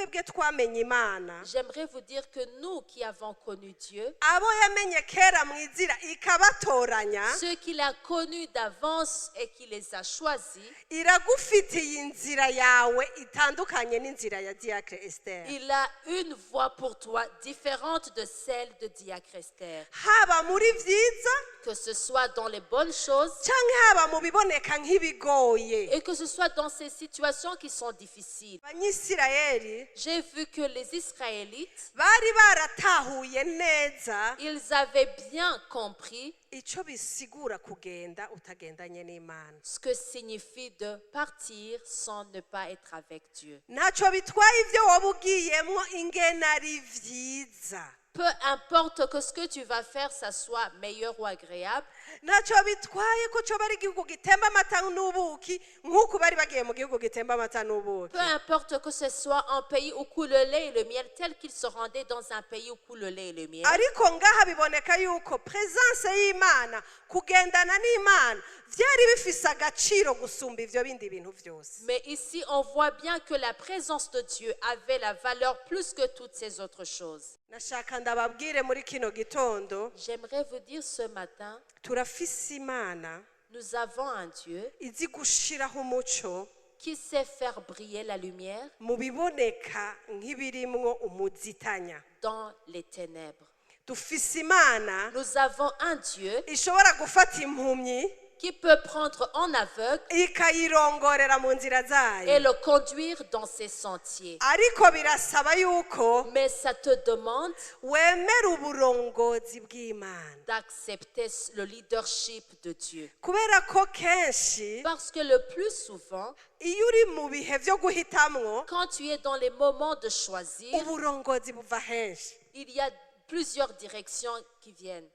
twebwe twamenye Imana j'aimerais vous dire que nous qui avons connu Dieu, abo yamenye kera mu izira ikabatoranya ceux qu'il a connus d'avance et qui les a choisis, iragufitiye inzira yawe itandukanye n'inzira ya Diacre Esther. il a une voie pour toi différente de celle de Diacre Esther. Haba muri vyiza Que ce soit dans les bonnes choses canke haba mu biboneka nk'ibigoye. et que ce soit dans ces situations qui sont difficiles. Abanyisirayeli J'ai vu que les Israélites, bari baratahuye neza ils avaient bien compris ico bisigura kugenda utagendanye n'Imana. ce que signifie de partir sans ne pas être avec Dieu. Ntaco bitwaye ivyo woba ugiyemwo ingene ari vyiza. Peu importe que ce que tu vas faire, ça soit meilleur ou agréable. Ntaco bitwaye ko coba ari igihugu gitemba amata n'ubuki nk'uko bari bagiye mu gihugu gitemba amata n'ubuki. Peu importe que ce soit un pays où coule le lait et le miel, tel qu'ils se rendaient dans un pays où coule le lait et le miel. Ariko ngaha biboneka yuko presence y'Imana kugendana n'Imana vyari bifise agaciro gusumba ivyo bindi bintu vyose. Mais ici, on voit bien que la présence de Dieu avait la valeur plus que toutes ces autres choses. Nashaka ndababwire muri kino gitondo J'aimerais vous dire ce matin, turafise Imana nous avons un Dieu izi gushiraho umuco qui sait faire briller la lumière mu biboneka nk'ibirimwo umuzitanya. dans les ténèbres. Dufise Imana Nous avons un Dieu ishobora gufata impumyi qui peut prendre en aveugle ikayirongorera mu nzira et zayo. le conduire dans ses sentiers. Ariko birasaba yuko Mais ça te demande wemera uburongozi bw'Imana. d'accepter le leadership de Dieu. Kubera ko kenshi Parce que le plus souvent, iyo uri mu bihe vyo guhitamwo quand tu es dans les moments de choisir, uburongozi buva henshi. il y a plusieurs directions qui viennent.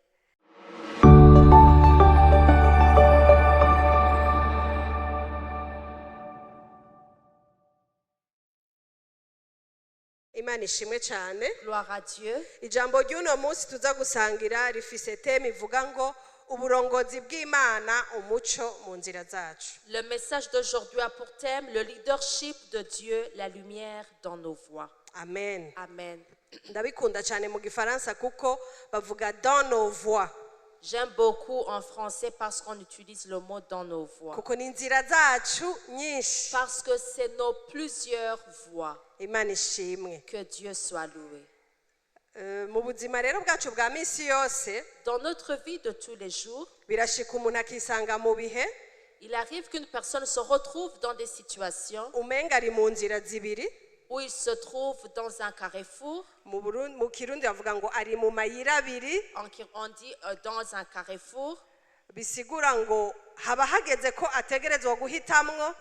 Imana ishimwe cyane. Gloire à Dieu. Ijambo ry'uno munsi tuza gusangira rifise teme ivuga ngo uburongozi bw'Imana umuco mu nzira zacu. Le message d'aujourd'hui a pour thème le leadership de Dieu, la lumière dans nos voies. Amen. Amen. Ndabikunda cyane mu gifaransa kuko bavuga dans nos voies. J'aime beaucoup en français parce qu'on utilise le mot dans nos voies. Kuko ni inzira zacu nyinshi. Parce que c'est nos plusieurs voies. Imana ishimwe. Que Dieu soit loué. Mu buzima rero bwacu bwa misi yose Dans notre vie de tous les jours, birashika umuntu akisanga mu bihe il arrive qu'une personne se retrouve dans des situations umenga ari mu nzira zibiri. où il se trouve dans un carrefour. Mu Kirundi bavuga ngo ari mu mayira abiri. On dit dans un carrefour. Bisigura ngo haba hageze ko ategerezwa guhitamwo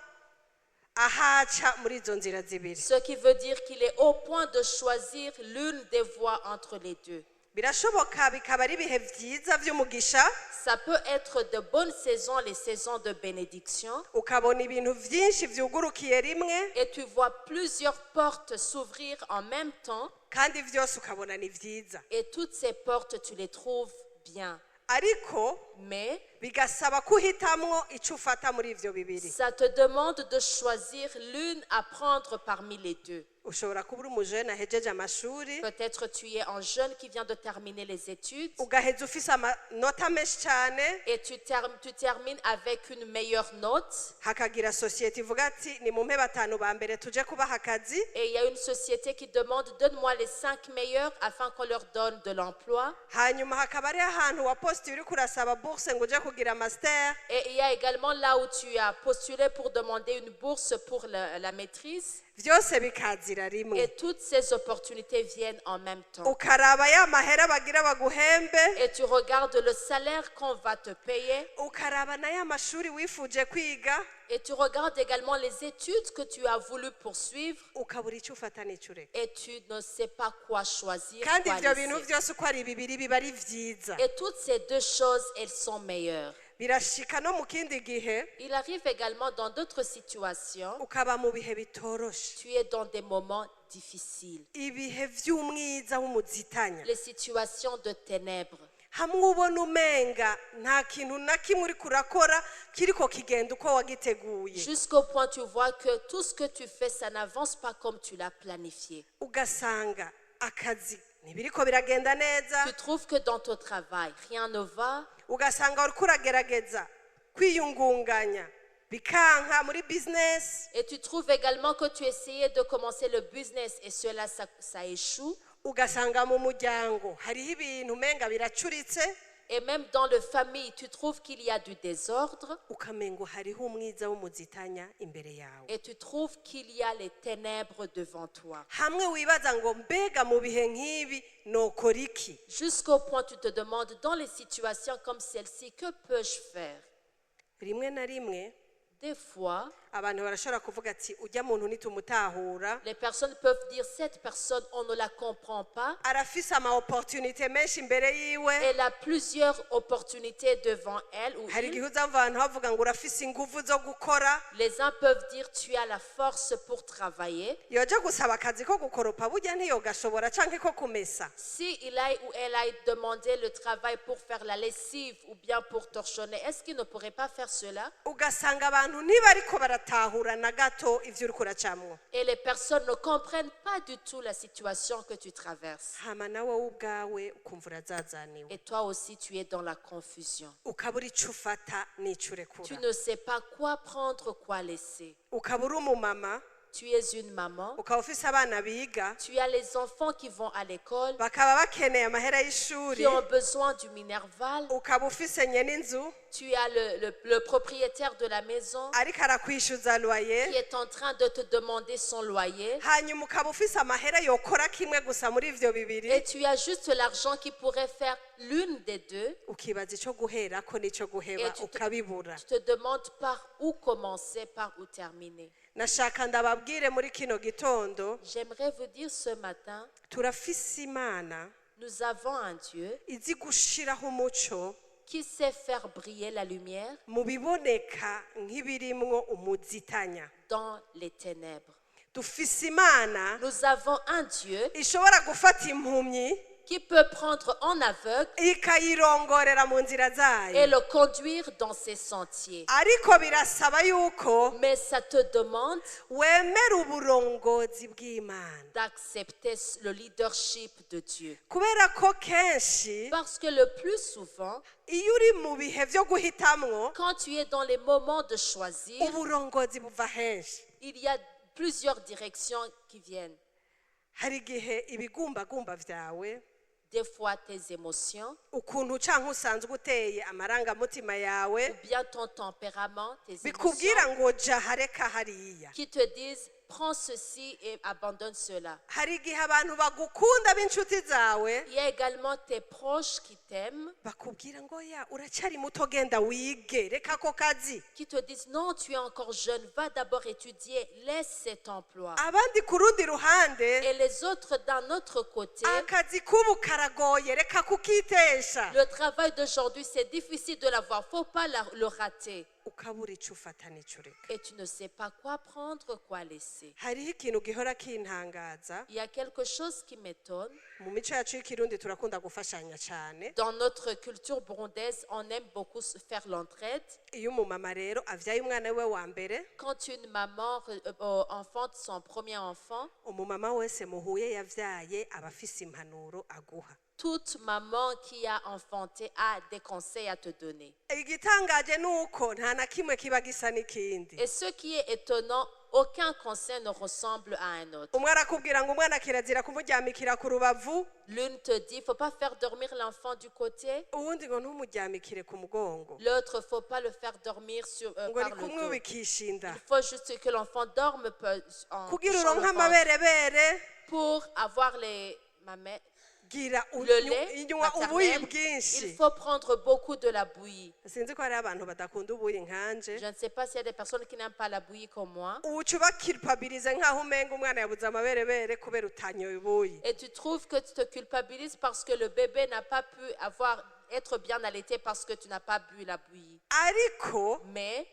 ahaca muri izo nzira zibiri. Ce qui veut dire qu'il est au point de choisir l'une des voies entre les deux. Birashoboka bikaba ari ibihe vyiza vy'umugisha Ça peut être de bonnes saisons, les saisons de bénédiction. ukabona ibintu vyinshi vyugurukiye rimwe Et tu vois plusieurs portes s'ouvrir en même temps. kandi vyose ukabona ni vyiza. Et toutes ces portes, tu les trouves bien. Ariko Mais bigasaba kuhitamwo ico ufata muri ivyo bibiri. ça te demande de choisir l'une à prendre parmi les deux. Ushobora kuba uri umujene ahejeje amashuri Peut-être tu es un jeune qui vient de terminer les études ugaheza ufise amanota menshi cyane et tu termines avec une meilleure note. hakagira sosiyete ivuga ati ni mumpe batanu ba mbere tuje kubaha akazi. Et il y a une société qui demande donne-moi les 5 meilleurs afin qu'on leur donne de l'emploi. Hanyuma hakaba ari ahantu waposti uri kurasaba bourse ngo uje kugira master. Et il y a également là où tu as postulé pour demander une bourse pour la maîtrise. Vyose bikazira rimwe. Et toutes ces opportunités viennent en même temps. Ukaraba ya mahera bagira baguhembe. Et tu regardes le salaire qu'on va te payer. Ukaraba na ya mashuri wifuje kwiga. Et tu regardes également les études que tu as voulu poursuivre. Ukabura ico ufata n'ico ureka. Et tu ne sais pas quoi choisir. Kandi Quoi ivyo bintu laisser. vyose uko ari bibiri biba ari vyiza. Et toutes ces deux choses, elles sont meilleures. Birashika no mu kindi gihe Il arrive également dans d'autres situations, ukaba mu bihe bitoroshe. tu es dans des moments difficiles. Ibihe vy'umwiza w'umuzitanya. Les situations de ténèbres. hamwe ubona umenga nta kintu na kimwe uri kurakora kiriko kigenda uko wagiteguye Jusqu'au point tu vois que tout ce que tu fais, ça n'avance pas comme tu l'as planifié. ugasanga akazi ntibiriko biragenda neza Tu trouves que dans ton travail, rien ne va. ugasanga uriko uragerageza kwiyungunganya bikanka muri business Et tu trouves également que tu essayais de commencer le business et cela, ça échoue. ugasanga mu muryango hariho ibintu umenga biracuritse Et même dans la famille, tu trouves qu'il y a du désordre. ukamengo hariho umwiza w'umuzitanya imbere yawe Et tu trouves qu'il y a les ténèbres devant toi. hamwe wibaza ngo mbega mu bihe nk'ibi nokora iki Jusqu'au point tu te demandes, dans les situations comme celle-ci, que peux-je faire? rimwe na rimwe Des fois, abantu barashobora kuvuga ati ujya muntu nitumutahura les personnes peuvent dire, cette personne, on ne la comprend pas. arafise ama opportunité menshi imbere yiwe Elle a plusieurs opportunités devant elle ou hari il. igihe uzamva abantu bavuga ngo urafise inguvu zo gukora Les uns peuvent dire, tu as la force pour travailler. yoja gusaba akazi ko gukoropa burya ntiyogashobora canke ko kumesa Si il a ou elle a demandé le travail pour faire la lessive ou bien pour torchonner, est-ce qu'il ne pourrait pas faire cela? ugasanga abantu ntibariko baratahura na gato ivyo uriko uracamwo Et les personnes ne comprennent pas du tout la situation que tu traverses. hama nawe ubwawe ukumva urazazaniwe Et toi aussi, tu es dans la confusion. ukabura ico ufata n'ico Tu urekura ne sais pas quoi prendre, quoi laisser. ukaba uri umumama Tu es une maman. ukaba ufise abana biga Tu as les enfants qui vont à l'école, bakaba bakeneye amahera y'ishuri qui ont besoin du minerval. ukaba ufise nyene inzu Tu as le propriétaire de la maison ariko arakwishyuza qui loyer est en train de te demander son loyer. hanyuma ukaba ufise amahera yokora kimwe gusa muri ivyo bibiri Et tu as juste l'argent qui pourrait faire l'une des deux. ukibaza ico guherako n'ico guheba Et ukabibura tu te demandes par où commencer, par où terminer. nashaka ndababwire muri kino gitondo J'aimerais vous dire ce matin, turafise imana nous avons un Dieu izi gushiraho umuco qui sait faire briller la lumière mu biboneka nk'ibirimwo umuzitanya dans les ténèbres. dufise imana Nous avons un Dieu ishobora gufata impumyi qui peut prendre en aveugle ikayirongorera mu nzira et zayo le conduire dans ses sentiers. ariko birasaba yuko Mais ça te demande wemera uburongozi bw'imana d'accepter le leadership de Dieu. kubera ko kenshi Parce que le plus souvent, iyo uri mu bihe byo guhitamwo quand tu es dans les moments de choisir, uburongozi buva henshi il y a plusieurs directions qui viennent. hari igihe ibigumbagumba vyawe Des fois tes émotions, ukuntu canke usanzwe uteye amarangamutima yawe ou bien ton tempérament, tes bikubwira émotions, ngo ja hareka hariya qui te disent prends ceci et abandonne cela. hari igihe abantu bagukunda b'inshuti zawe Il y a également tes proches qui t'aiment, bakubwira ngo ya uracari muto genda wige reka ako kazi qui te disent non, tu es encore jeune, va d'abord étudier, laisse cet emploi. abandi ku rundi ruhande Et les autres d'un autre côté, akazi k'ubu karagoye reka kukitesha le travail d'aujourd'hui, c'est difficile de l'avoir, faut pas le rater. ukabura ico ufata n'ico ureka Et tu ne sais pas quoi prendre, quoi laisser. hariho ikintu gihora kintangaza Il y a quelque chose qui m'étonne. mu mico yacu y'ikirundi turakunda gufashanya cyane Dans notre culture burundaise, on aime beaucoup faire l'entraide. iyo umumama rero avyaye umwana we wa mbere Quand une maman enfante son premier enfant, umumama wese muhuye yavyaye aba afise impanuro aguha toute maman qui a enfanté a des conseils à te donner. igitangaje ni uko nta na kimwe kiba gisa n'ikindi Et ce qui est étonnant, aucun conseil ne ressemble à un autre. umwe arakubwira ngo umwana kirazira kumuryamikira ku rubavu L'une te dit, il ne faut pas faire dormir l'enfant du côté. uwundi ngo ntumuryamikire ku mugongo L'autre, il ne faut pas le faire dormir ngo par ni le dos. kumwubikisha inda Il faut juste que l'enfant dorme en kugira touchant uronke le ventre amaberebere pour avoir les mamelles. gira Le lait inywa ubuyi maternel, bwinshi il faut prendre beaucoup de la bouillie. sinzi ko hariho abantu badakunda ubuyi nkanje Je ne sais pas s'il y a des personnes qui n'aiment pas la bouillie comme moi. uca ubakiripabirize nk'aho umenga umwana yabuze amaberebere kubera utanyoye ubuyi Et tu trouves que tu te culpabilises parce que le bébé n'a pas pu être bien allaité parce que tu n'as pas bu la bouillie. ariko Mais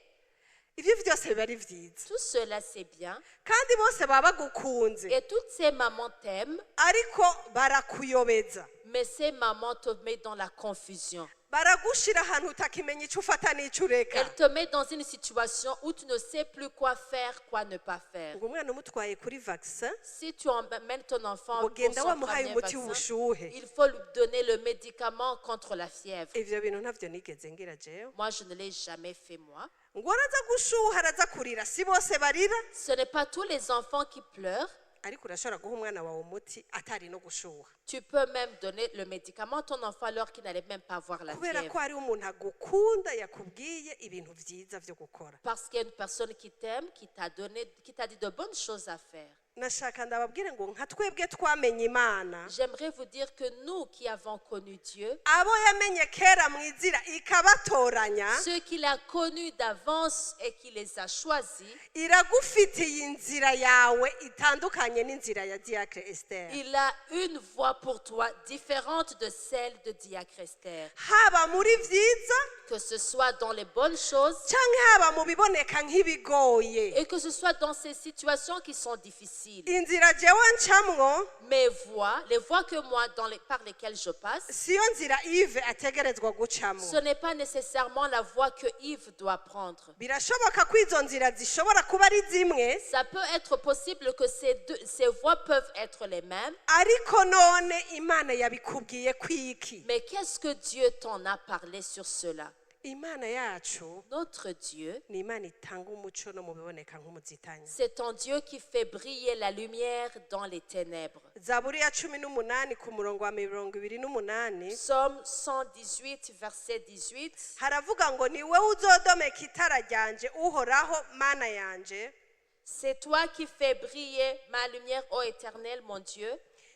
ibyo byose biba ari byiza Tout cela, c'est bien. kandi bose baba bagukunze Et toutes ces mamans t'aiment, ariko barakuyobeza mais ces mamans te mettent dans la confusion. baragushira ahantu utakimenya icyo ufata n'icyo ureka Elles te mettent dans une situation où tu ne sais plus quoi faire, quoi ne pas faire. ngo umwana umutwaye kuri vaccin Si tu emmènes ton enfant pour ugenda son wamuhaye premier umuti vaccin, w'ubushuhe il faut lui donner le médicament contre la fièvre. ivyo bintu ntavyo nigeze ngira jewe Moi, je ne l'ai jamais fait moi. ngo araza gushuha araza kurira si bose barira Ce n'est pas tous les enfants qui pleurent. ariko urashobora guha umwana wawe umuti atari no gushuha Tu peux même donner le médicament à ton enfant alors qu'il n'allait même pas voir la kubera ko fièvre. hariho umuntu agukunda yakubwiye ibintu vyiza vyo gukora Parce qu'il y a une personne qui t'aime, qui t'a dit de bonnes choses à faire. nashaka ndababwire ngo nka twebwe twamenye imana J'aimerais vous dire que nous qui avons connu Dieu, abo yamenye kera mu izira ikabatoranya ceux qu'il a connus d'avance et qui les a choisis, iragufitiye inzira yawe itandukanye n'inzira ya diacre Esther il a une voie pour toi différente de celle de Diacre Esther. haba muri vyiza Que ce soit dans les bonnes choses canke haba mu biboneka nk'ibigoye et que ce soit dans ces situations qui sont difficiles. inzira jewe ncamwo Mes voies, les voies que moi par lesquelles je passe, siyo nzira Yves ategerezwa gucamwo ce n'est pas nécessairement la voie que Yves doit prendre. birashoboka ko izo nzira zishobora kuba ari zimwe Ça peut être possible que ces voies peuvent être les mêmes, ariko none imana yabikubwiye kwiki mais qu'est-ce que Dieu t'en a parlé sur cela? imana yacu Notre Dieu, ni imana itanga umuco no mu biboneka nk'umuzitanya c'est un Dieu qui fait briller la lumière dans les ténèbres. zaburi ya 18 ku murongo wa 28 Psaume 118, verset 18. haravuga ngo ni wewe uzodomeka itara ryanje uhoraho mana yanje C'est toi qui fais briller ma lumière, ô Éternel, mon Dieu,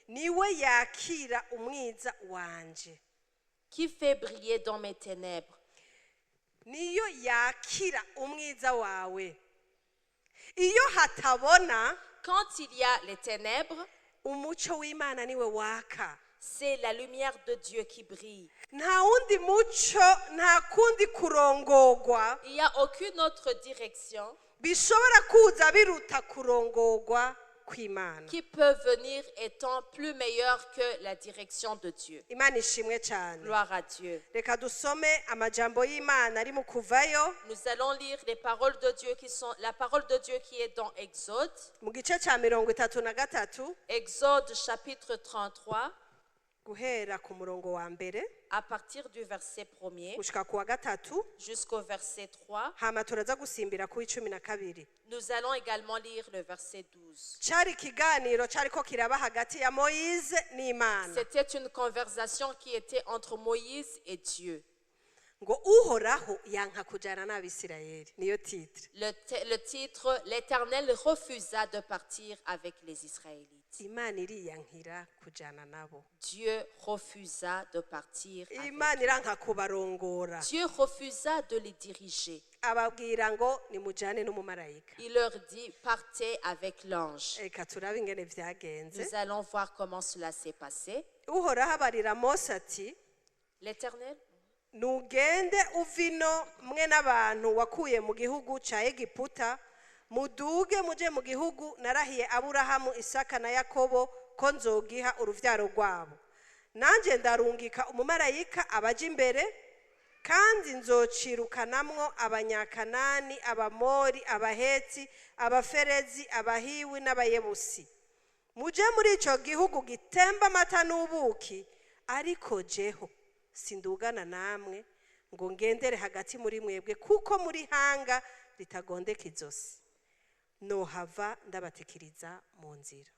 niwe yakira umwiza wanje qui fait briller dans mes ténèbres. niyo yakira umwiza wawe iyo hatabona Quand il y a les ténèbres, umuco w'imana niwe waka c'est la lumière de Dieu qui brille. nta wundi muco nta kundi kurongogwa Il n'y a aucune autre direction bishobora kuza biruta kurongogwa kw'imana qui peut venir étant plus meilleure que la direction de Dieu. imana ishimwe cyane Gloire à Dieu. reka dusome amajambo y'imana ari mu kuvayo Nous allons lire les paroles de Dieu la parole de Dieu qui est dans Exode. mu gice cya 33 Exode chapitre 33, guhera ku murongo wa mbere à partir du verset 1er gushika ku wa gatatu jusqu'au verset 3. hama turaza gusimbira ku 12 Nous allons également lire le verset 12. cyari ikiganiro cyariko kiraba hagati ya Moïse n'Imana C'était une conversation qui était entre Moïse et Dieu. ngo uhoraho yanka kujana n'Abisirayeli niyo titre Le titre, l'Éternel refusa de partir avec les Israélites. Imana iriyankira kujana nabo Dieu refusa de partir avec Imana iranka kubarongora Dieu refusa de les diriger. ababwira ngo nimujane n'umumarayika Il leur dit, partez avec l'ange. reka turabe ingene vyagenze Nous allons voir comment cela s'est passé. uhoraho abarira Mose ati L'Éternel, nugende uvino mwe n'abantu wakuye mu gihugu ca Egiputa muduge muje mu gihugu narahiye Aburahamu Isaka na Yakobo ko nzogiha uruvyaro rwabo nanje ndarungika umumarayika abaje imbere kandi nzocirukanamwo abanyakanani abamori abahetsi abaferezi abahiwi n'abayebusi muje muri ico gihugu gitemba amata n'ubuki ariko jeho sindugana namwe ngo ngendere hagati muri mwebwe kuko muri hanga ritagondeka izosi nohava ndabatikiriza mu nzira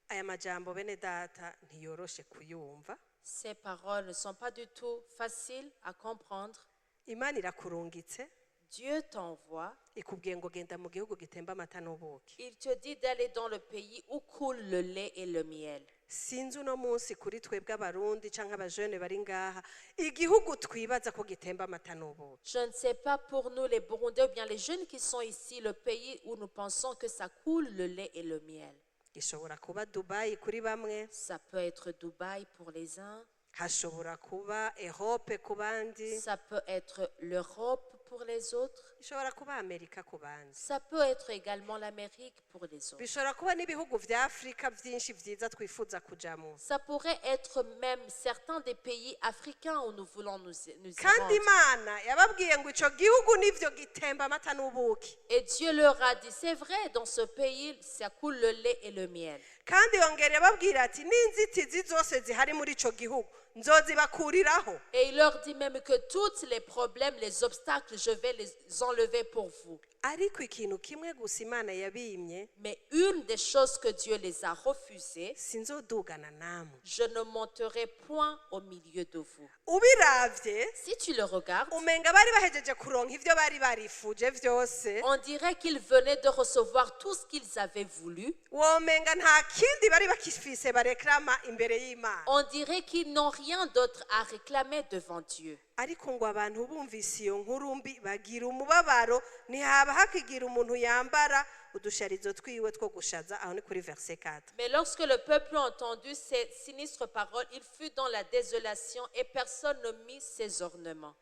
aya majambo bene data ntiyoroshe kuyumva ces paroles ne sont pas du tout faciles à comprendre. Imana irakurungitse Dieu t'envoie. ikubwiye ngo genda mu gihugu gitemba amata n'ubuki Il te dit d'aller dans le pays où coule le lait et le miel. sinzi uno munsi kuri twebwe abarundi canke abajene bari ngaha igihugu twibaza ko gitemba amata n'ubuki Je ne sais pas pour nous les Burundais ou bien les jeunes qui sont ici, le pays où nous pensons que ça coule le lait et le miel. gishobora kuba Dubai kuri bamwe Ça peut être Dubaï pour les uns, hashobora kuba Europe ku bandi ça peut être l'Europe pour les autres. ishobora kuba amerika ku bandi, Ça peut être également l'Amérique pour les autres. bishobora kuba n'ibihugu vya afurika vyinshi vyiza twifuza kujamo. Ça pourrait être même certains des pays africains où nous voulons nous y kandi rendre. imana yababwiye ngo ico gihugu nivyo gitemba amata n'ubuki, Et Dieu leur a dit, c'est vrai, dans ce pays, ça coule le lait et le miel. kandi yongera ababwira ati n'inzitizi zose zihari muri ico gihugu nzozibakuriraho. Et il leur dit même que tous les problèmes, les obstacles, je vais les enlever pour vous. ariko ikintu kimwe gusa imana yabimye, Mais une des choses que Dieu les a refusées, sinzodugana namwe. je ne monterai point au milieu de vous. ubiravye Si tu le regardes, umenga bari bahejeje kuronka ivyo bari barifuje vyose, on dirait qu'ils venaient de recevoir tout ce qu'ils avaient voulu. womenga nta kindi bari bakifise bareklama imbere y'imana. On dirait qu'ils n'ont rien d'autre à réclamer devant Dieu. ariko ngo abantu bumvise iyo nkuru mbi bagira umubabaro, ntihaba hakigira umuntu yambara udusharizo twiwe two gushaza. Aho ni kuri verse 4. Mais lorsque le peuple a entendu ces sinistres paroles, il fut dans la désolation et personne ne mit ses ornements.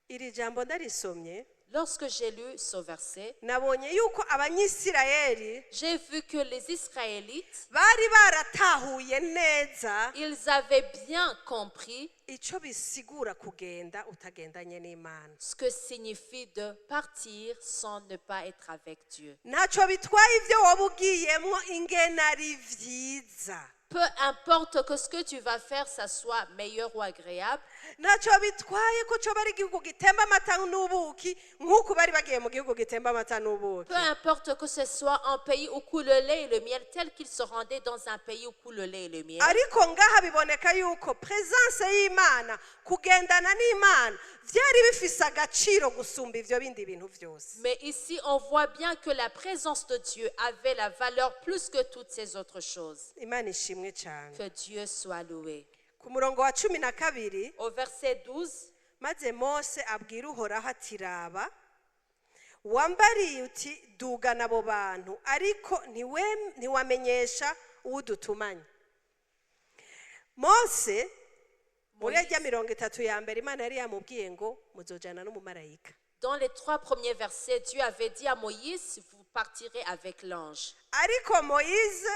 iri jambo ndarisomye, Lorsque j'ai lu ce verset, nabonye yuko abanyisirayeli j'ai vu que les Israélites, bari baratahuye neza ils avaient bien compris ico bisigura kugenda utagendanye n'imana. ce que signifie de partir sans ne pas être avec Dieu. Ntaco bitwaye ivyo woba ugiyemwo ingene ari vyiza, Peu importe que ce que tu vas faire, ça soit meilleur ou agréable, ntaco bitwaye ko coba ari igihugu gitemba amata n'ubuki nk'uko bari bagiye mu gihugu gitemba amata n'ubuki. peu importe que ce soit un pays où coule le lait et le miel, tel qu'ils se rendaient dans un pays où coule le lait et le miel. ariko ngaha biboneka yuko presence y'imana, kugendana n'imana vyari bifise agaciro gusumba ivyo bindi bintu vyose. Mais ici, on voit bien que la présence de Dieu avait la valeur plus que toutes ces autres choses. Imana ishimwe cyane. Que Dieu soit loué. Ku murongo wa 12, Au verset 12, maze Mose abwira Uhoraho ati raba, wambariye uti dugana abo bantu, ariko ntiwamenyesha uwudutumanye. Mose muri rya 30 ya mbere Imana yari yamubwiye ngo muzojana n'umumarayika. dans les 3 premiers versets, Dieu avait dit à Moïse, vous partirez avec l'ange. Ariko Moise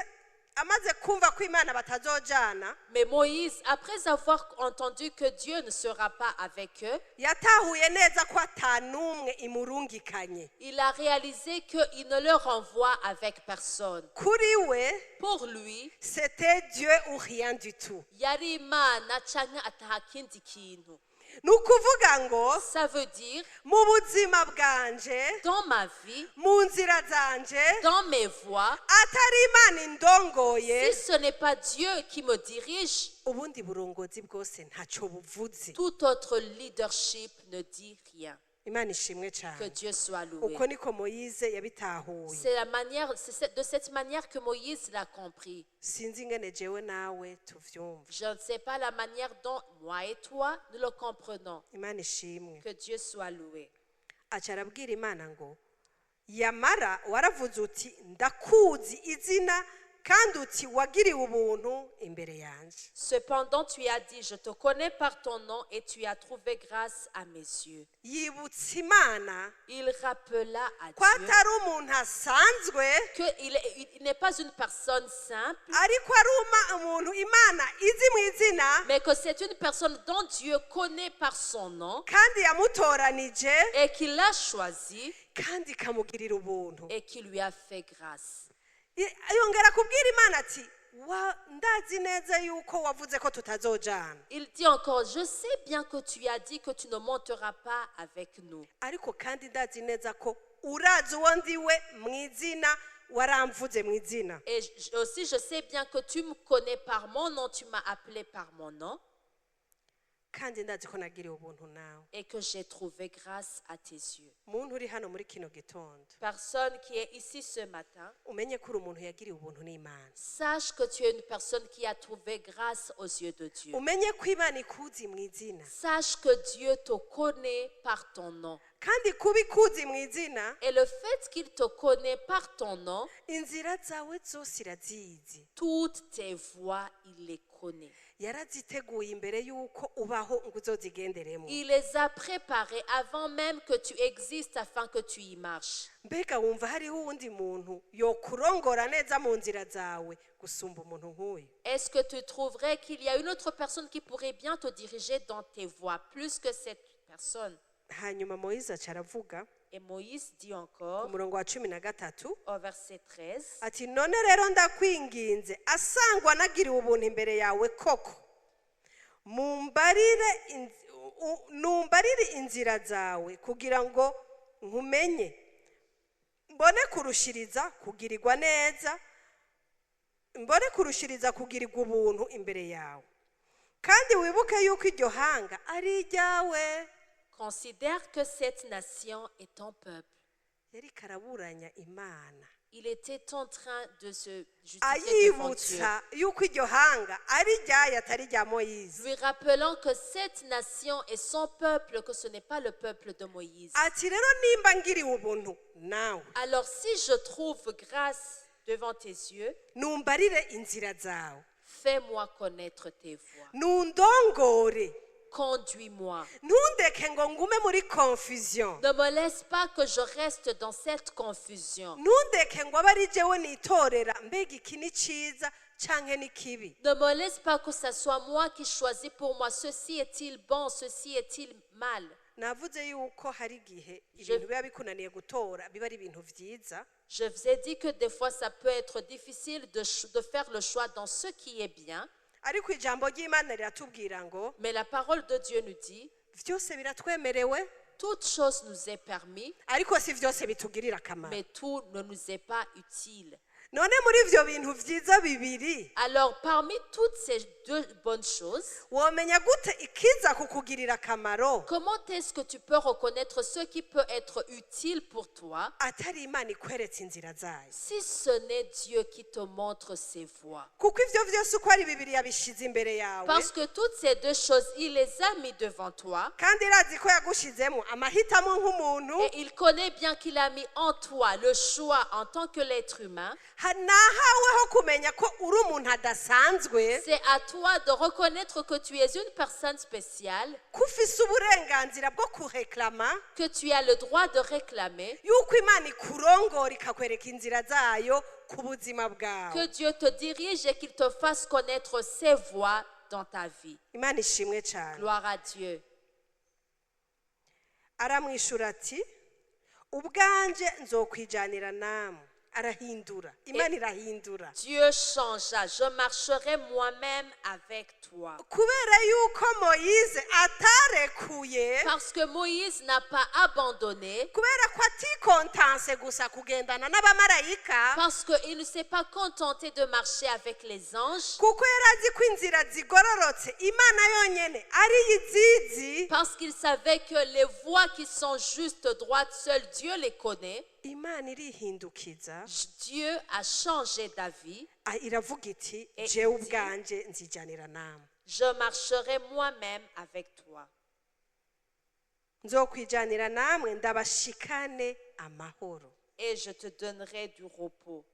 amaze kumva ko Imana batazojana, Mais Moïse, après avoir entendu que Dieu ne sera pas avec eux, yatahuye neza ko atanumwe imurungikanye. il a réalisé qu'il ne leur envoie avec personne. Kuri we Pour lui, c'était Dieu ou rien du tout. yari Imana canke ataha kindi kintu. Nukuvuga ngo Ça veut dire, mu buzima bwanje, dans ma vie, mu nzira zanje, dans mes voies, atari Imana indongoye, si ce n'est pas Dieu qui me dirige, ubundi burongozi bwose ntaco buvuze. tout autre leadership ne dit rien. Imana ishimwe Que cyane. Dieu soit loué. Uko niko Moise yabitahuye. C'est de cette manière que Moïse l'a compris. Sinzi ingene jewe nawe tuvyumva. Je ne sais pas la manière dont moi et toi nous le comprenons. Imana ishimwe. Que Dieu soit loué. Aca arabwira Imana ngo yamara waravuze uti ndakuzi izina kandi uti wagiriwe ubuntu imbere yanje. Cependant, tu as dit, je te connais par ton nom et tu as trouvé grâce à mes yeux. Yibutsa Imana Il rappela à ko Dieu atari umuntu asanzwe, qu'il n'est pas une personne simple, ariko ari umuntu Imana izi mu izina, mais que c'est une personne dont Dieu connaît par son nom kandi yamutoranije, et qu'il l'a choisi kandi ikamugirira ubuntu. et qui lui a fait grâce. Yongera kubwira Imana ati ndazi neza yuko wavuze ko tutazojana, Il dit encore, je sais bien que tu as dit que tu ne monteras pas avec nous. ariko kandi ndazi neza ko urazi uwo ndiwe mu izina, waramvuze mu izina. Et aussi, je sais bien que tu me connais par mon nom, tu m'as appelé par mon nom kandi ndazi ko nagiriwe ubuntu nawe. et que j'ai trouvé grâce à tes yeux. Muntu uri hano muri kino gitondo, Personne qui est ici ce matin, umenye ko uri umuntu yagiriwe ubuntu n'Imana. sache que tu es une personne qui a trouvé grâce aux yeux de Dieu. Umenye ko Imana ikuzi mu izina, Sache que Dieu te connaît par ton nom kandi kuba ikuzi mu izina Et le fait qu'il te connaît par ton nom, inzira zawe zose irazizi toutes tes voies, il les connaît. yaraziteguye imbere y'uko ubaho ngo uzozigenderemo. Il les a préparées avant même que tu existes afin que tu y marches. Mbega wumva hariho uwundi muntu yokurongora neza mu nzira zawe gusumba umuntu nk'uyu? Est-ce que tu trouverais qu'il y a une autre personne qui pourrait bien te diriger dans tes voies plus que cette personne? Hanyuma Moise aca aravuga Et Moïse dit ku encore murongo wa 13 au verset 13, ati none rero ndakwinginze asangwa nagiriwe ubuntu imbere yawe koko numbarire inzira zawe kugira ngo nkumenye mbone kurushiriza kugirirwa neza mbone kurushiriza kugirirwa ubuntu imbere yawe kandi wibuke yuko iryo hanga ari iryawe. considère que cette nation est ton peuple. yari karaburanya Imana Il était en train de se justifier devant Dieu, ayibutsa yuko iryo hanga ari iryayo atari irya Moyize. lui rappelant que cette nation est son peuple, que ce n'est pas le peuple de Moïse. ati rero nimba ngiriwe ubuntu nawe Alors si je trouve grâce devant tes yeux, numbarire inzira zawe fais-moi connaître tes voies. nundongore Conduis-moi. ntundeke ngo ngume muri confusion Ne me laisse pas que je reste dans cette confusion. ntundeke ngo abe ari jewe nitorera mbega iki ni cyiza canke ni kibi. Ne me laisse pas que ce soit moi qui choisis pour moi. Ceci est-il bon, ceci est-il mal. navuze yuko hari igihe ibintu biba bikunaniye gutora biba ari ibintu vyiza. Je vous ai dit que des fois ça peut être difficile de faire le choix dans ce qui est bien. ariko ijambo ry'Imana riratubwira ngo Mais la parole de Dieu nous dit, vyose biratwemerewe toute chose nous est permis, ariko si vyose bitugirira akamaro. mais tout ne nous est pas utile. none muri ivyo bintu vyiza bibiri Alors parmi toutes ces deux bonnes choses, womenya gute ikiza kukugirira akamaro comment est-ce que tu peux reconnaître ce qui peut être utile pour toi atari Imana ikweretse inzira zayo? si ce n'est Dieu qui te montre ses voies? kuko ivyo vyose uko ari bibiri yabishize imbere yawe Parce que toutes ces deux choses, il les a mis devant toi. kandi irazi ko yagushizemo amahitamo nk'umuntu. Et il connaît bien qu'il a mis en toi le choix en tant que l'être humain. nahaweho kumenya ko uri umuntu adasanzwe C'est à toi de reconnaître que tu es une personne spéciale, ko ufise uburenganzira bwo kureklama que tu as le droit de réclamer, yuko Imana ikurongora ikakwereka inzira zayo ku buzima que bwawe. Dieu te dirige et qu'il te fasse connaître ses voies dans ta vie. Imana ishimwe cyane. Gloire à Dieu. aramwishura ati ubwanje nzokwijanira namwe. arahindura. Imana irahindura. Dieu changea. Je marcherai moi-même avec toi. kubera yuko Moyize atarekuye Parce que Moïse n'a pas abandonné, kubera ko atikontanse gusa kugendana n'abamarayika parce qu'il ne s'est pas contenté de marcher avec les anges, kuko yarazi ko inzira zigororotse Imana yonyene ari izizi. parce qu'il savait que les voies qui sont justes, droites, seul Dieu les connaît. Imana irihindukiza Dieu a changé d'avis. iravuga iti Et jewe il dit, ubwanje nzijanira namwe. Je marcherai moi-même avec toi. nzokwijanira namwe ndabashikane amahoro. Et je te donnerai du repos.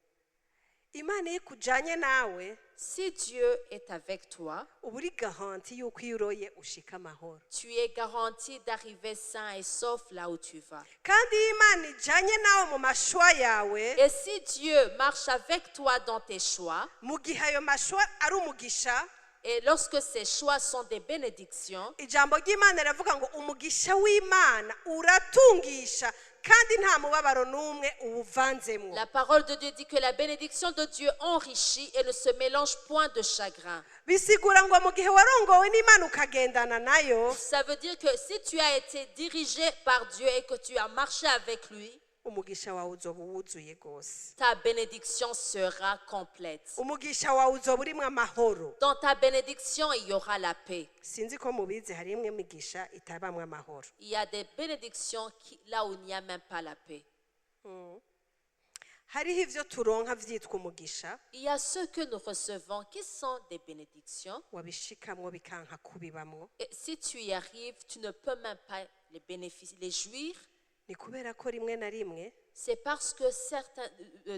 Imana iyo ikujanye nawe Si Dieu est avec toi, uba uri garanti yuko iyo uroye ushika amahoro. tu es garanti d'arriver sain et sauf là où tu vas. kandi iyo Imana ijanye nawe mu mashwa yawe Et si Dieu marche avec toi dans tes choix, mu gihe ayo mashwa ari umugisha, et lorsque ces choix sont des bénédictions, ijambo ry'Imana riravuga ngo umugisha w'Imana uratungisha kandi nta mubabaro n'umwe uwuvanzemwo. la parole de Dieu dit que la bénédiction de Dieu enrichit et ne se mélange point de chagrin. bisigura ngo mu gihe warongowe n'Imana ukagendana nayo, Ça veut dire que si tu as été dirigé par Dieu et que tu as marché avec lui, umugisha wawe uzoba uwuzuye rwose. ta bénédiction sera complète. umugisha wawe uzoba urimwo amahoro. Dans ta bénédiction, il y aura la paix. sinzi ko mubizi hari imwe migisha itabamwe amahoro. Il y a des bénédictions là où il n'y a même pas la paix. hariho ivyo turonka vyitwa umugisha Il y a ceux que nous recevons qui sont des bénédictions. wabishikamwo bikanka kubibamwo. Et si tu y arrives, tu ne peux même pas les jouir. ni kubera ko rimwe na rimwe C'est parce que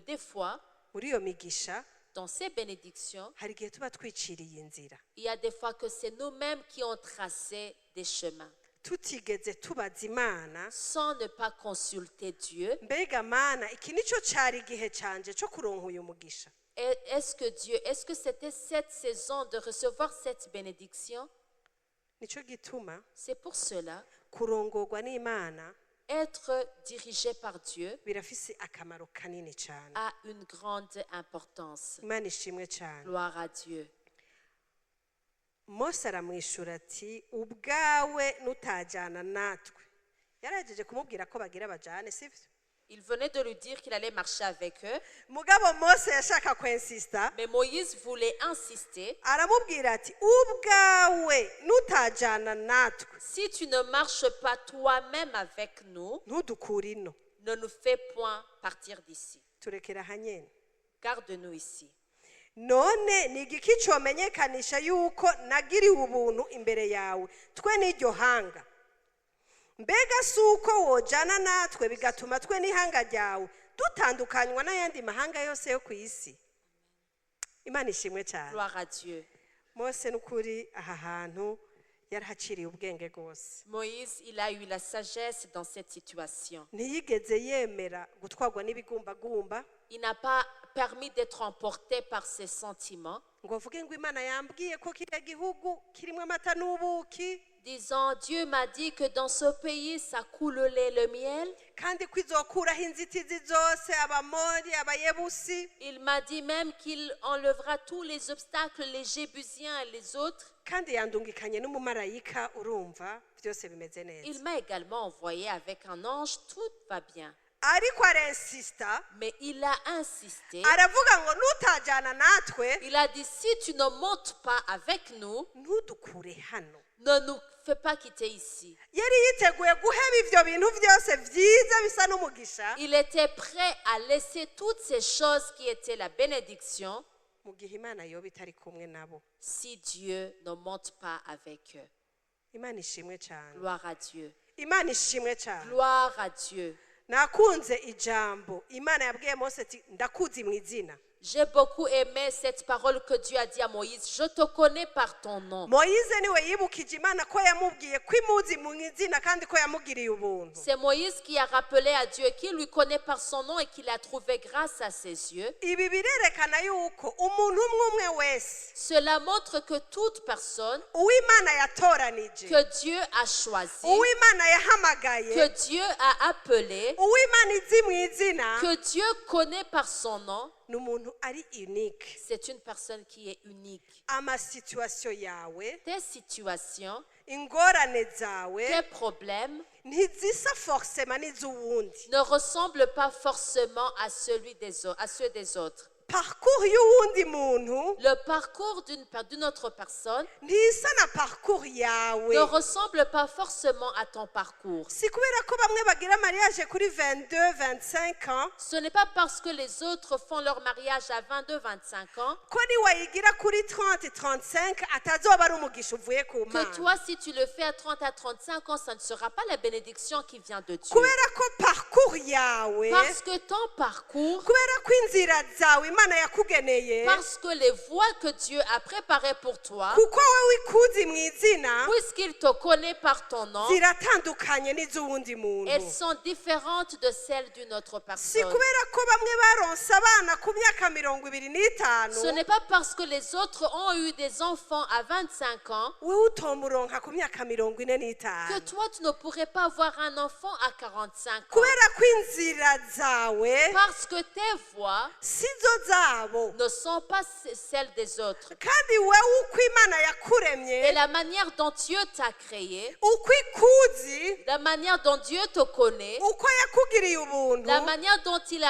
des fois, muri iyo migisha dans ces bénédictions, hari igihe tuba twiciriye inzira il y a des fois que c'est nous-mêmes qui ont tracé des chemins, tutigeze tubaza imana sans ne pas consulter Dieu. mbega mana iki nicyo cyari igihe cyanjye cyo kuronka uyu mugisha. Est-ce que c'était cette saison de recevoir cette bénédiction? Nicyo gituma C'est pour cela, kurongorwa n'imana être dirigé par Dieu birafise akamaro kanini cyane. a une grande importance. Imana ishimwe cyane. Gloire à Dieu. Mose aramwishura ati ubwawe nutajyana natwe. Yaragejeje kumubwira ko bagira bajyane sivyo? Il venait de lui dire qu'il allait marcher avec eux, Mugabo Mose yashaka kwensista mais Moïse voulait insister. aramubwira ati ubwawe nutajyana natwe Si tu ne marches pas toi-même avec nous, ntudukure ino ne nous fais point partir d'ici. turekera hanyene. Garde-nous ici. None ni igiki cyomenyekanisha yuko nagiriwe ubuntu imbere yawe twe n'iryo hanga. Mbega si uko wojyana natwe bigatuma twe n'ihanga ryawe dutandukanywa n'ayandi mahanga yose yo ku isi. Imana ishimwe cyane. Gloire à Dieu. Mose n'ukuri aha hantu yarahaciriye ubwenge rwose. Moïse, il a eu la sagesse dans cette situation. Ntiyigeze yemera gutwarwa n'ibigumbagumba Il n'a pas permis d'être emporté par ses sentiments, ngo avuge ngo Imana yambwiye ko kiriya gihugu kirimo amata n'ubuki disant Dieu m'a dit que dans ce pays ça coule le lait, le miel. kandi ko izokuraho inzitizi zose abamori abayebusi Il m'a dit même qu'il enlèvera tous les obstacles, les Jébusiens et les autres. kandi yandungikanye n'umumarayika urumva byose bimeze neza. Il m'a également envoyé avec un ange, tout va bien. Ariko arensista Mais il a insisté. aravuga ngo nutajyana natwe Il a dit, si tu ne montes pas avec nous, ntudukure hano. ne nous fais pas quitter ici. Yari yiteguye guheba ibyo bintu byose byiza bisa n'umugisha Il était prêt à laisser toutes ces choses qui étaient la bénédiction mu gihe Imana yoba itari kumwe nabo. si Dieu ne monte pas avec eux. Imana ishimwe cyane. Gloire à Dieu. Imana ishimwe cyane. Gloire à Dieu. Nakunze ijambo Imana yabwiye Mose ati ndakuzi mu izina. J'ai beaucoup aimé cette parole que Dieu a dit à Moïse. Je te connais par ton nom. Moise niwe yibukije Imana ko yamubwiye ko imuzi mu izina kandi ko yamugiriye ubuntu. C'est Moïse qui a rappelé à Dieu qu'il lui connaît par son nom et qu'il a trouvé grâce à ses yeux. Ibi birerekana yuko umuntu umwe wese Cela montre que toute personne uw'Imana yatoranije, que Dieu a choisi, uw'Imana yahamagaye, que Dieu a appelé, uw'Imana izi mu izina que Dieu connaît par son nom, n'umuntu ari unique. c'est une personne qui est unique. Amasituasiyo yawe, Tes situations, ingorane zawe tes problèmes ntizisa forcément n'iz'uwundi. ne ressemblent pas forcément à ceux des autres. Parcours y'uwundi muntu Le parcours d'une autre personne ntisa na parcours ne yawe. ressemble pas forcément à ton parcours. Si kubera ko bamwe bagira mariage kuri 22-25 ans Ce n'est pas parce que les autres font leur mariage à 22-25 ans ko niwayigira kuri 30-35 atazoba ari umugisha uvuye ku que Mana. toi, si tu le fais à 30 à 35 ans, ça ne sera pas la bénédiction qui vient de Dieu. Kubera ko parcours yawe, Parce que ton parcours, kubera ko inzira zawe Imana yakugeneye, parce que les voies que Dieu a préparées pour toi, kuko wewe ikuzi mu izina puisqu'il te connaît par ton nom, ziratandukanye n'iz'uwundi elles muntu. sont différentes de celles d'une autre Si personne. kubera ko bamwe baronse abana ku myaka 25 Ce n'est pas parce que les autres ont eu des enfants à 25 ans wewe utomuronka ku myaka 45. que toi, tu ne pourrais pas avoir un enfant à 45 ans. Kubera ko inzira zawe Parce que tes voies sizo zabo, ne sont pas celles des autres. kandi wewe uko Imana Et yakuremye, la manière dont Dieu t'a créé, uko ikuzi, la manière dont Dieu te connaît, uko yakugiriye ubuntu, la manière dont il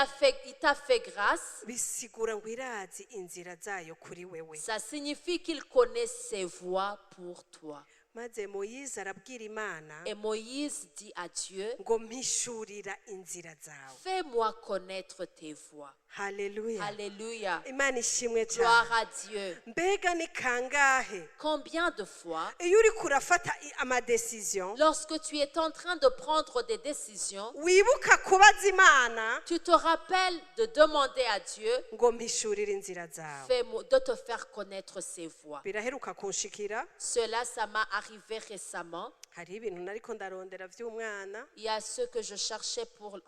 t'a fait grâce, bisigura ngo irazi inzira zayo kuri wewe. ça signifie qu'il connaît ses voies pour toi. Maze Moise arabwira Imana Et Moïse dit à Dieu, ngo mpishurira inzira zawe. fais-moi connaître tes voies. haleluya Alléluia. imana ishimwe Gloire cyane à Dieu. mbega ni kangahe Combien de fois, iyo uri kurafata amadesiziyo lorsque tu es en train de prendre des décisions, wibuka kubaza imana tu te rappelles de demander à Dieu ngo mpishurire inzira zawe de te faire connaître ses voies. biraheruka kunshikira Cela, ça m'est arrivé récemment. hari ibintu nariko ndarondera vy'umwana Il y a ce que je cherchais pour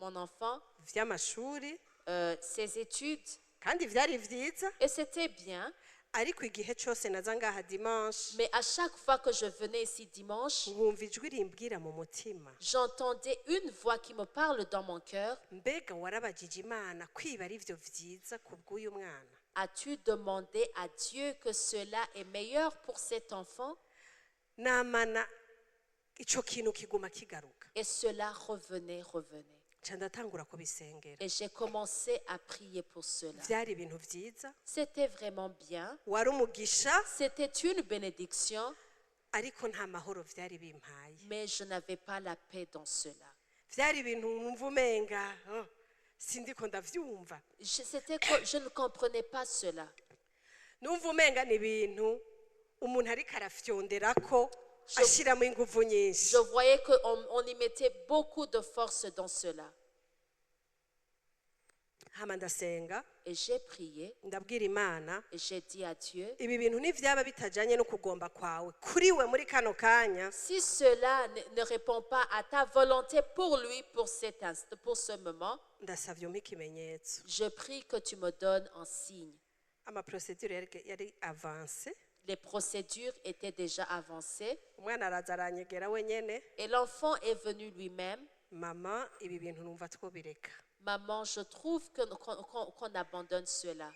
mon enfant, vy'amashuri ses études, kandi vyari vyiza et c'était bien. ariko igihe cyose naza ngaha dimanche Mais à chaque fois que je venais ici dimanche, nkumva ijwi rimbwira mu mutima j'entendais une voix qui me parle dans mon cœur. mbega warabajije imana kwiba ari vyo vyiza ku bw'uyu mwana As-tu demandé à Dieu que cela est meilleur pour cet enfant? namana ico kintu kiguma kigaruka Et cela revenait. nca ndatangura kubisengera Et j'ai commencé à prier pour cela. vyari ibintu vyiza C'était vraiment bien. wari umugisha C'était une bénédiction, ariko nta mahoro vyari bimpaye mais je n'avais pas la paix dans cela. vyari ibintu numva umenga sindiko ndavyumva C'était que je ne comprenais pas cela. numva umenga ni ibintu umuntu ariko arafyonderako ashiramo inguvu nyinshi Je voyais qu'on y mettait beaucoup de force dans cela. hama ndasenga Et j'ai prié ndabwira imana et j'ai dit à Dieu, ibi bintu ntivyaba bitajanye no kugomba kwawe kuri we muri kano kanya si cela ne répond pas à ta volonté pour lui, pour ce moment, ndasavye umpe ikimenyetso je prie que tu me donnes un signe. amaprocedure yari avance Les procédures étaient déjà avancées umwana araza aranyegera wenyene et l'enfant est venu lui-même. mama ibi bintu numva twobireka Maman, je trouve qu'on abandonne cela.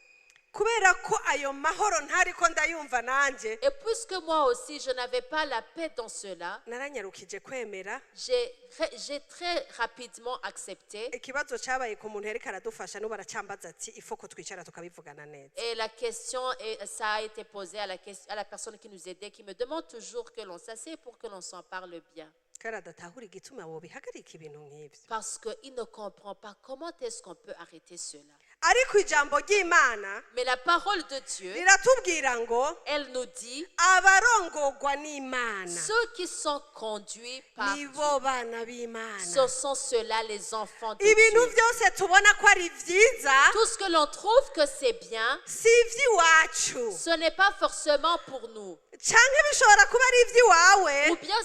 kubera ko ayo mahoro ntariko ndayumva nanje Et puisque moi aussi, je n'avais pas la paix dans cela, naranyarukije kwemera j'ai très rapidement accepté. ikibazo cabaye ku muntu yariko aradufasha n'ubu aracambaza ati ifo ko twicara tukabivugana neza Et la question, ça a été posé à la personne qui nous aidait, qui me demande toujours que l'on s'assied pour que l'on s'en parle bien. kandi adatahura igituma wobihagarika ibintu nk'ivyo Parce qu'il ne comprend pas comment est-ce qu'on peut arrêter cela. ariko ijambo ry'imana Mais la parole de Dieu, riratubwira ngo elle nous dit, abarongorwa n'imana ceux qui sont conduits par Dieu, nibo bana b'imana ce sont ceux-là les enfants de ibintu Dieu. byose tubona ko ari vyiza Tout ce que l'on trouve que c'est bien, si ivy'iwacu ce n'est pas forcément pour nous. canke bishobora kuba ari ivy'iwawe Ou bien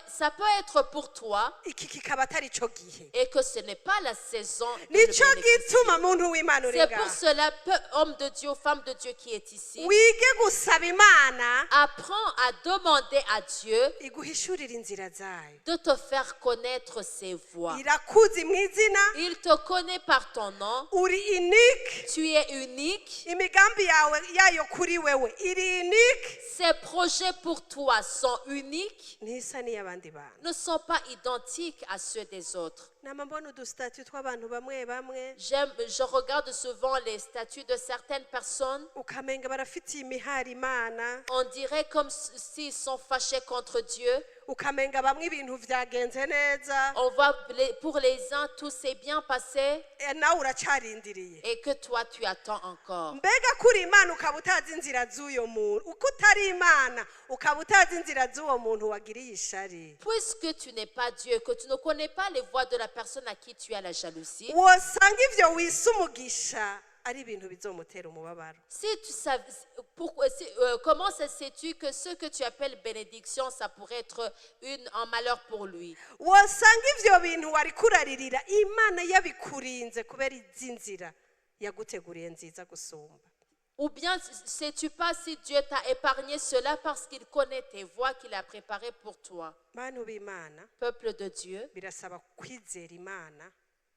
ça peut être pour toi iki kikaba atari co gihe et que ce n'est pas la saison de le nico bénéficier. gituma muntu w'imana uri C'est pour ngaha cela, homme de Dieu, femme de Dieu qui est ici, wige gusaba imana apprends à demander à Dieu iguhishurira inzira zayo de te faire connaître ses voies. irakuzi mu izina Il te connaît par ton nom, uri unique tu es unique, imigambi yayo kuri wewe iri unique ses projets pour toi sont uniques, ntisa n'iy'abandi bantu ne sont pas identiques à ceux des autres. nama mbona udusitati tw'abantu bamwe bamwe Je regarde souvent les statuts de certaines personnes. ukamenga barafitiye imihari imana On dirait comme s'ils sont fâchés contre Dieu. ukamenga bamwe ibintu vyagenze neza On voit pour les uns tout s'est bien passé nawe uracarindiriye et que toi tu attends encore. mbega kuri imana ukaba utazi inzira z'uyo muntu uko utari imana ukaba utazi inzira z'uwo muntu wagiriye ishari Puisque tu n'es pas Dieu, que tu ne connais pas les voies de la personne à qui tu as la jalousie, wosanga ivyo wise umugisha ari ibintu bizomutera umubabaro si tu savais, comment sais-tu que ce que tu appelles bénédiction, ça pourrait être un malheur pour lui? wosanga ivyo bintu wari kuraririra imana yabikurinze kubera izi nzira yaguteguriye nziza gusumba Ou bien sais-tu pas si Dieu t'a épargné cela parce qu'il connaît tes voies qu'il a préparées pour toi? bantu b'imana Peuple de Dieu, birasaba kwizera imana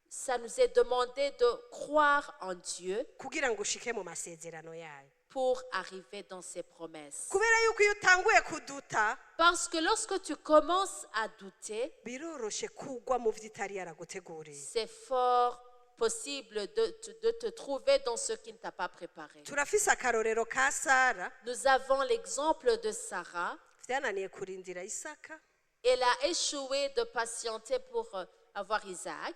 ça nous est demandé de croire en Dieu kugira ngo ushike mu masezerano yayo pour arriver dans ses promesses. kubera yuko iyo utanguye kuduta Parce que lorsque tu commences à douter, biroroshe kugwa mu vy'itari yaraguteguriye c'est fort possible de te trouver dans ce qui ne t'a pas préparé. turafise akarorero ka sara Nous avons l'exemple de Sarah. vyananiye kurindira isaka Elle a échoué de patienter pour avoir Isaac.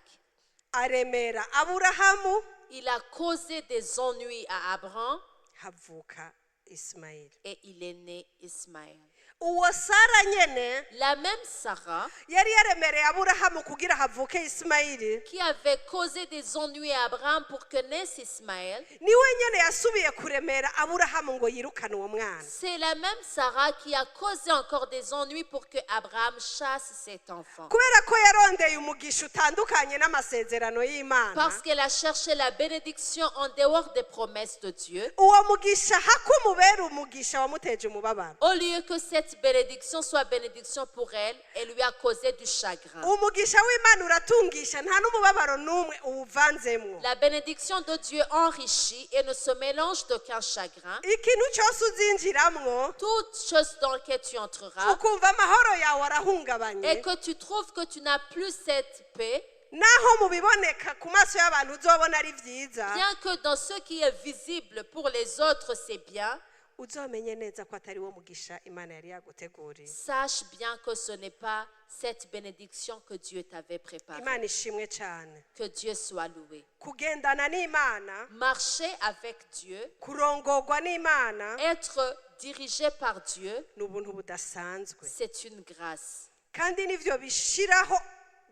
aremera aburahamu il a causé des ennuis à Abraham havuka isimayili. et il est né Ismaël. Uwo Sara nyene La même Sarah yari yaremereye Aburahamu kugira havuke Isimayili, qui avait causé des ennuis à Abraham pour que naisse Ismaël, niwe nyene yasubiye kuremera Aburahamu ngo yirukane uwo mwana. c'est la même Sarah qui a causé encore des ennuis pour que Abraham chasse cet enfant. Kubera ko yarondeye umugisha utandukanye n'amasezerano y'Imana, Parce qu'elle a cherché la bénédiction en dehors des promesses de Dieu, uwo mugisha hakumubera umugisha wamuteje umubabaro. au lieu que cette bénédiction soit bénédiction pour elle, elle lui a causé du chagrin. Umugisha w'Imana uratungisha, nta n'umubabaro n'umwe uwuvanzemwo. La bénédiction de Dieu enrichit et ne se mélange d'aucun chagrin. Ikintu cyose uzinjiramwo Toute chose dans laquelle tu entreras ukumva amahoro yawe arahungabanye, et que tu trouves que tu n'as plus cette paix, naho mubiboneka ku maso y'abantu uzobona ari vyiza, bien que dans ce qui est visible pour les autres c'est bien, uzomenye neza ko atari wo mugisha Imana yari yaguteguriye. sache bien que ce n'est pas cette bénédiction que Dieu t'avait préparée. Imana ishimwe cyane. Que Dieu soit loué. Kugendana n'Imana, Marcher avec Dieu, kurongorwa n'Imana être dirigé par Dieu, ni ubuntu budasanzwe, c'est une grâce. kandi nivyo bishiraho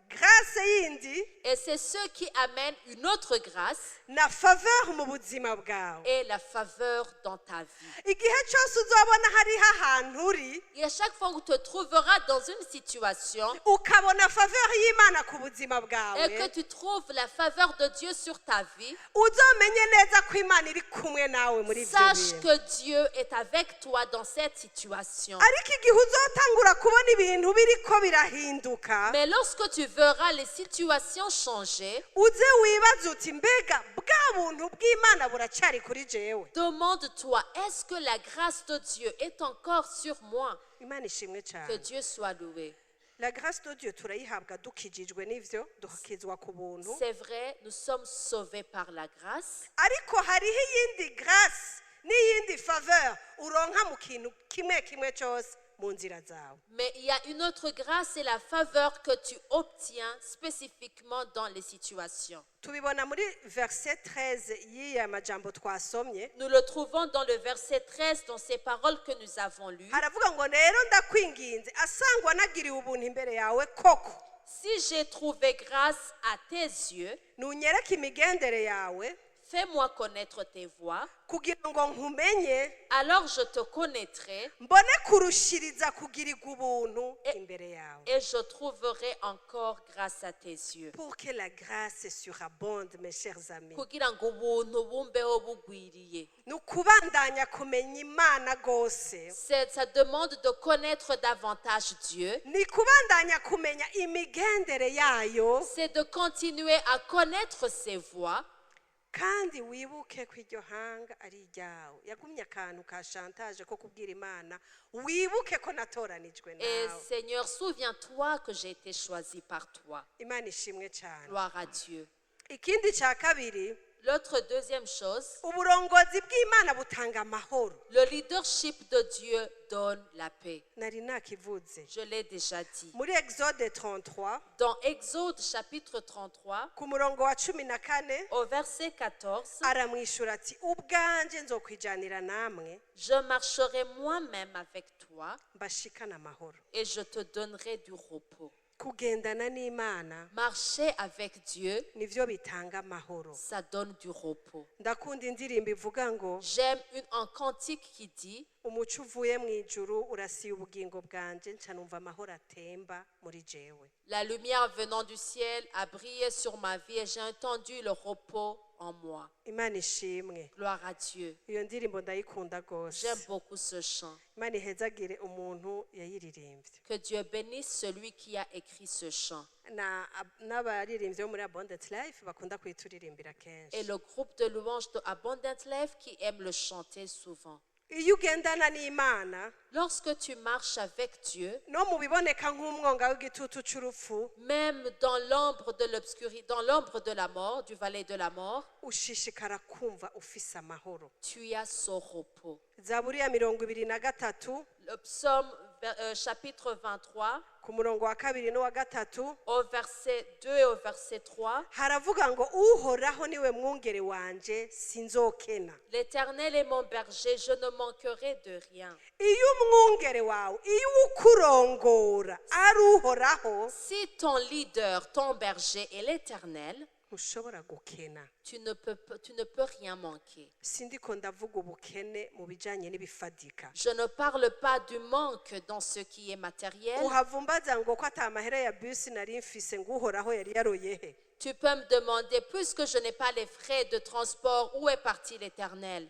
grâce yindi Et c'est ce qui amène une autre grâce na faveur mu buzima bwawe. et la faveur dans ta vie. Igihe cyose uzobona hariho ahantu uri Et à chaque fois où tu te trouveras dans une situation ukabona faveur y'Imana ku buzima et que bwawe, tu trouves la faveur de Dieu sur ta vie, uzomenye neza ko Imana iri kumwe nawe muri ivyo sache bintu. que Dieu est avec toi dans cette situation. Ariko igihe uzotangura kubona ibintu biriko birahinduka, Mais lorsque tu verras les situations changer, uze wibaze uti mbega bwa buntu bw'Imana buracari kuri jewe. demande-toi, est-ce que la grâce de Dieu est encore sur moi? Imana ishimwe Que cyane. Dieu soit loué. La grâce de Dieu turayihabwa dukijijwe n'ivyo, dukizwa ku buntu. C'est vrai, nous sommes sauvés par la grâce, Ariko hariho iyindi grâce n'iyindi faveur uronka mu kintu kimwe kimwe cyose mu nzira zawe. mais il y a une autre grâce et la faveur que tu obtiens spécifiquement dans les situations. Tubibona muri verset 13 y'iya majambo twasomye. Nous le trouvons dans le verset 13, dans ces paroles que nous avons lues. Haravuga ngo rero ndakwinginze asangwa nagiriwe ubuntu imbere yawe koko, Si j'ai trouvé grâce à tes yeux, nunyereke imigendere yawe fais-moi connaître tes voies, kugira ngo nkumenye, alors je te connaîtrai mbone kurushiriza kugirirwa ubuntu imbere yawe. et je trouverai encore grâce à tes yeux. Pour que la grâce surabonde, mes chers amis, Kugira ngo ubuntu bumbeho bugwiriye. ni ukubandanya kumenya Imana gose, Ça demande de connaître davantage Dieu. ni kubandanya kumenya imigendere yayo, C'est de continuer à connaître ses voies. kandi wibuke ko iryo hanga ari iryawe. Yagumye akantu ka chantage ko kubwira Imana, wibuke ko natoranijwe Et nawe. Seigneur, souviens-toi que j'ai été choisi par toi. Imana ishimwe cyane. Gloire à Dieu. Ikindi cya kabiri, L'autre deuxième chose, uburongozi bw'Imana butanga amahoro. le leadership de Dieu donne la paix. Nari nakivuze Je l'ai déjà dit. muri Exode 33 Dans Exode chapitre 33, ku murongo wa 14 au verset 14, aramwishura ati ubwanje nzokwijanira namwe je marcherai moi-même avec toi mbashikana amahoro. et je te donnerai du repos. Kugendana n'Imana Marcher avec Dieu, nivyo bitanga amahoro. ça donne du repos. Ndakunda indirimbo ivuga ngo J'aime un cantique qui dit, umuco uvuye mu ijuru urasiye ubugingo bwanje, nca numva amahoro atemba muri jewe. la lumière venant du ciel a brillé sur ma vie et j'ai entendu le repos en moi. Imana ishimwe. Gloire à Dieu. Iyo ndirimbo ndayikunda gose. J'aime beaucoup ce chant. Imana ihezagire umuntu yayiririmbye. Que Dieu bénisse celui qui a écrit ce chant. N'abaririmbyi bo muri Abundant Life bakunda kuyituririmbira kenshi. Et le groupe de louanges de Abundant Life qui aime le chanter souvent. Iyo ugendana n'Imana, Lorsque tu marches avec Dieu, no mu biboneka nk'umwonga w'igitutu cy'urupfu, même dans l'ombre de l'obscurité, dans l'ombre de la mort, du valet de la mort, ushishikara kumva ufise amahoro. tu as ce repos. Zaburi ya 23, Le psaume chapitre 23, ku murongo wa kabiri n'uwa gatatu au verset 2 et au verset 3, haravuga ngo uhoraho niwe mwungere wanje sinzokena. l'Éternel est mon berger, je ne manquerai de rien. iyo umwungere wawe, iyo ukurongora ari uhoraho, Si ton leader, ton berger est l'Éternel, ntushobora gukena. tu ne peux rien manquer. Sindiko ndavuga ubukene mu bijanye n'ibifadika. Je ne parle pas du manque dans ce qui est matériel. uhavumbaza ngo ko ata mahera ya bisi nari mfise ngo uhoraho yari yaroyehe. Tu peux me demander, puisque je n'ai pas les frais de transport, où est parti l'Éternel?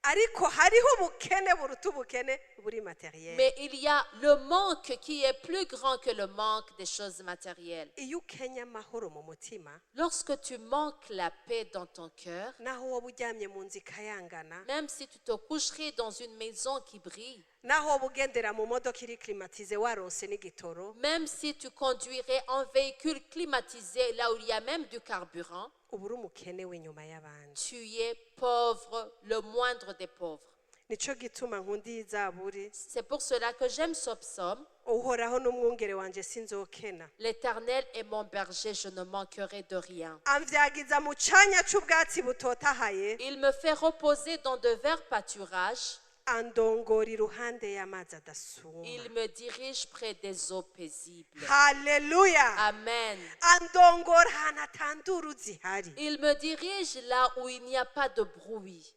ariko hariho ubukene buruta ubukene buri materiel. Mais il y a le manque qui est plus grand que le manque des choses matérielles. iyo ukenya amahoro mu mutima, Lorsque tu manques la paix dans ton cœur, naho woba uryamye mu nzu ikayangana, même si tu te coucherais dans une maison qui brille, naho woba ugendera mu modoka iri klimatize waronse n'igitoro, même si tu conduirais un véhicule climatisé là où il y a même du carburant, uba uri umukene w'inyuma y'abandi. tu es pauvre, le moindre des pauvres. nico gituma nkundiye izaburi, C'est pour cela que j'aime ce psaume. uhoraho n'umwungere wanje sinzokena. L'Éternel est mon berger, je ne manquerai de rien. amvyagiza mu canya c'ubwatsi butotahaye, Il me fait reposer dans de verts pâturages. andongora iruhande y'amazi adasuma. Il me dirige près des eaux paisibles. haleluya. Amen. andongora ahantu atanduru zihari. Il me dirige là où il n'y a pas de bruit.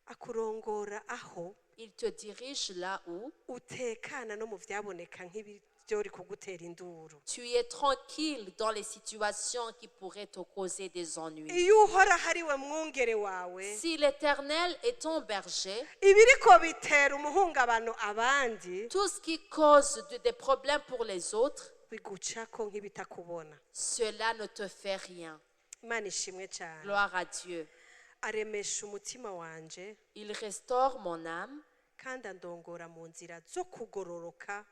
akurongora aho Il te dirige là où utekana no mu vyaboneka nk'ibyori kugutera induru. tu es tranquille dans les situations qui pourraient te causer des ennuis. iyo uhora hariwe mwungere wawe, Si l'Éternel est ton berger, ibiriko bitera umuhungabano abandi tout ce qui cause des problèmes pour les autres, bigucako nk'ibitakubona. cela ne te fait rien. imana ishimwe cyane. Gloire à Dieu. aremesha umutima wanje Il restaure mon âme. kandi andongora mu nzira zo kugororoka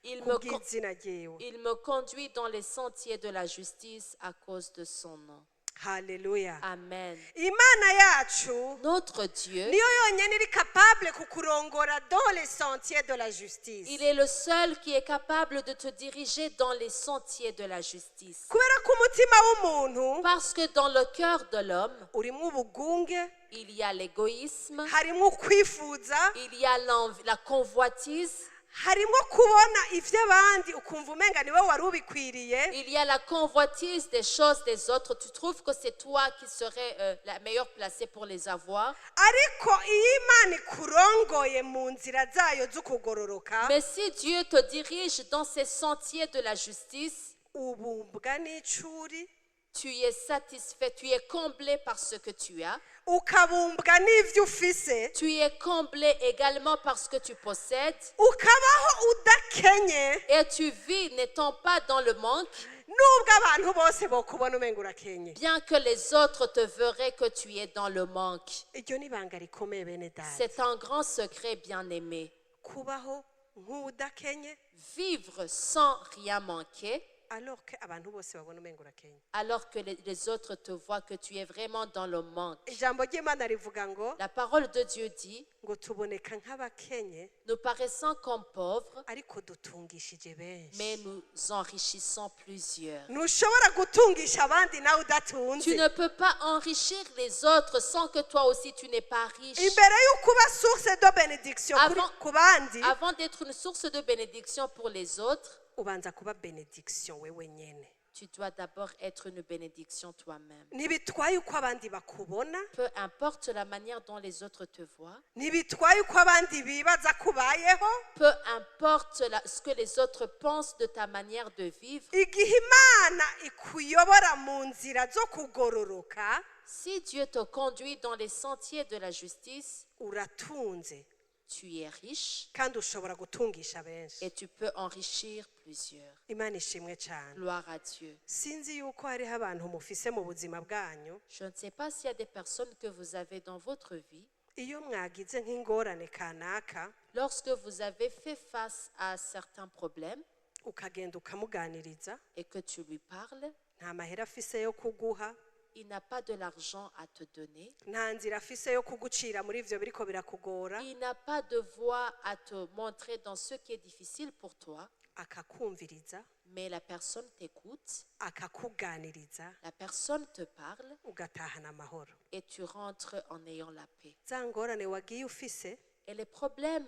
Il me, kubw'izina ryiwe. il me conduit dans les sentiers de la justice à cause de son nom. haleluya. Amen. imana yacu Notre Dieu, niyo yonyine iri capable kukurongora dans les sentiers de la justice. il est le seul qui est capable de te diriger dans les sentiers de la justice. kubera ko umutima w'umuntu Parce que dans le cœur de l'homme, urimo ubugunge, il y a l'égoïsme, harimo ukwifuza, il y a la convoitise, harimo kubona ivy'abandi ukumva umenga niwe wari ubikwiriye. il y a la convoitise des choses des autres. Tu trouves que c'est toi qui serais la meilleure placée pour les avoir. ariko iyo imana ikurongoye mu nzira zayo zo kugororoka, Mais si Dieu te dirige dans ces sentiers de la justice, ubumbwa n'icuri, tu es satisfait, tu es comblé par ce que tu as. ukabumbwa n'ivyo ufise, Tu es comblé également par ce que tu possèdes. ukabaho udakenye, Et tu vis n'étant pas dans le manque, nubwo abantu bose bokubona umenga urakenye. bien que les autres te verraient que tu es dans le manque. iryo ni ibanga rikomeye bene data. C'est un grand secret, bien-aimé. kubaho nk'udakenye Vivre sans rien manquer, alors que abantu bose babona umenga urakenye. alors que les autres te voient que tu es vraiment dans le manque. ijambo ry'imana rivuga ngo La parole de Dieu dit, ngo tuboneka nk'abakenye nous paraissons comme pauvres, ariko dutungishije benshi. mais nous enrichissons plusieurs. ntushobora gutungisha abandi nawe Tu udatunze. ne peux pas enrichir les autres sans que toi aussi tu n'es pas riche. imbere y'uko uba source de benediction ku bandi, Avant d'être une source de bénédiction pour les autres, ubanza kuba benediction wewe nyene. tu dois d'abord être une bénédiction toi-même. ntibitwaye uko abandi bakubona, Peu importe la manière dont les autres te voient, ntibitwaye uko abandi bibaza kubayeho. peu importe ce que les autres pensent de ta manière de vivre, igihe imana ikuyobora mu nzira zo kugororoka, si Dieu te conduit dans les sentiers de la justice, uratunze tu es riche kandi ushobora gutungisha benshi. et tu peux enrichir plusieurs. imana ishimwe cyane. Gloire à Dieu. sinzi yuko hariho abantu mufise mu buzima bwanyu, Je ne sais pas s'il y a des personnes que vous avez dans votre vie, iyo mwagize nk'ingorane kanaka lorsque vous avez fait face à certains problèmes ukagenda ukamuganiriza, et que tu lui parles, nta mahera afise yo kuguha, il n'a pas de l'argent à te donner. nta nzira afise yo kugucira muri ivyo biriko birakugora, Il n'a pas de voie à te montrer dans ce qui est difficile pour toi. akakumviriza, Mais la personne t'écoute, akakuganiriza, la personne te parle ugatahana amahoro. et tu rentres en ayant la paix. za ngorane wagiye ufise Et les problèmes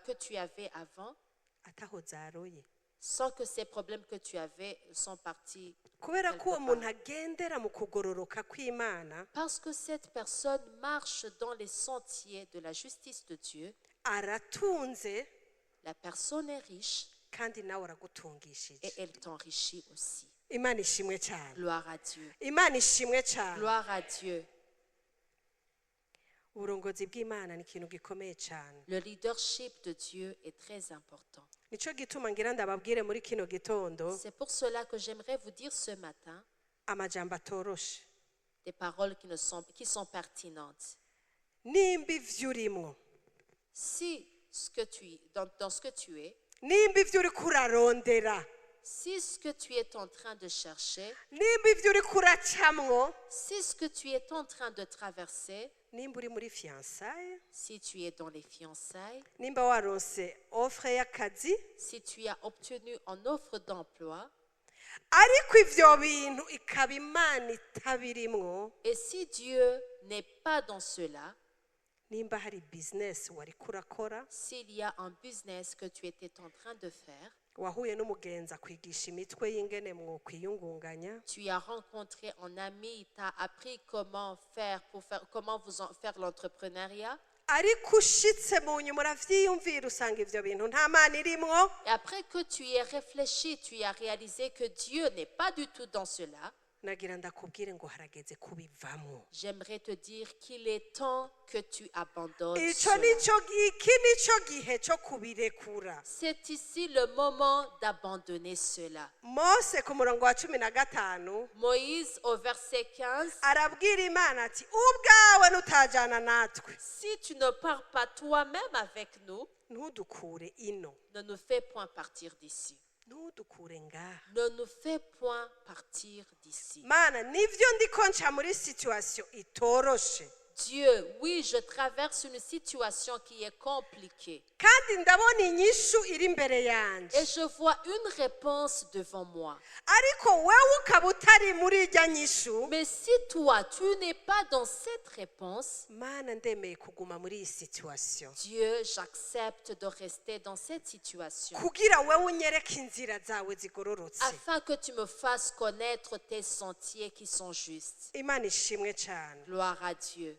que tu avais avant, ataho zaroye, sans que ces problèmes que tu avais sont partis. kubera ko uwo quelque part. muntu agendera mu kugororoka kw'Imana, Parce que cette personne marche dans les sentiers de la justice de Dieu, aratunze la personne est riche kandi nawe aragutungishije. et elle t'enrichit aussi. Imana ishimwe cyane, Gloire à Dieu. Imana ishimwe cyane. Gloire à Dieu. uburongozi bw'Imana ni ikintu gikomeye cyane. Le leadership de Dieu est très important. Nico gituma ngira ndababwire muri kino gitondo C'est pour cela que j'aimerais vous dire ce matin amajambo atoroshe. des paroles qui sont pertinentes. Nimba ivyo urimwo, Si ce que dans ce que tu es, nimba ivyo uriko urarondera, si ce que tu es en train de chercher, nimba ivyo uriko uracamwo, si ce que tu es en train de traverser, nimba uri muri fiançailles, si tu es dans les fiançailles, nimba waronse offre y'akazi, si tu as obtenu une offre d'emploi, ariko ivyo bintu ikaba Imana itabirimwo, et si Dieu n'est pas dans cela, nimba hari business wariko urakora, s'il y a un business que tu étais en train de faire, wahuye n'umugenzi akwigisha imitwe y'ingene mwokwiyungunganya, tu as rencontré un ami, il t'a appris comment faire faire l'entrepreneuriat, ariko ushitse mu nyuma uravyiyumvira usanga ivyo bintu nta Mana irimwo, et après que tu y aies réfléchi, tu as réalisé que Dieu n'est pas du tout dans cela, nagira ndakubwire ngo harageze kubivamwo. j'aimerais te dire qu'il est temps que tu abandonnes Iki cela. nico gihe cyo kubirekura. C'est ici le moment d'abandonner cela. Mose ku murongo wa 15 Moïse au verset 15, arabwira Imana ati ubwawe nutajana natwe si tu ne pars pas toi-même avec nous, ntudukure ino, ne nous fais point partir d'ici. ntudukure ngaha. Ne nous fais point partir d'ici. Mana nivyo ndiko nca muri situation itoroshe, Dieu, oui, je traverse une situation qui est compliquée. kandi ndabona inyishu iri imbere Et yanje, je vois une réponse devant moi. ariko wewe ukaba utari muri irya nyishu. Mais si toi, tu n'es pas dans cette réponse, Mana ndemeye kuguma muri iyi situation Dieu, j'accepte de rester dans cette situation kugira wewe unyereke inzira zawe zigororotse. afin que tu me fasses connaître tes sentiers qui sont justes. Imana ishimwe cyane. Gloire à Dieu.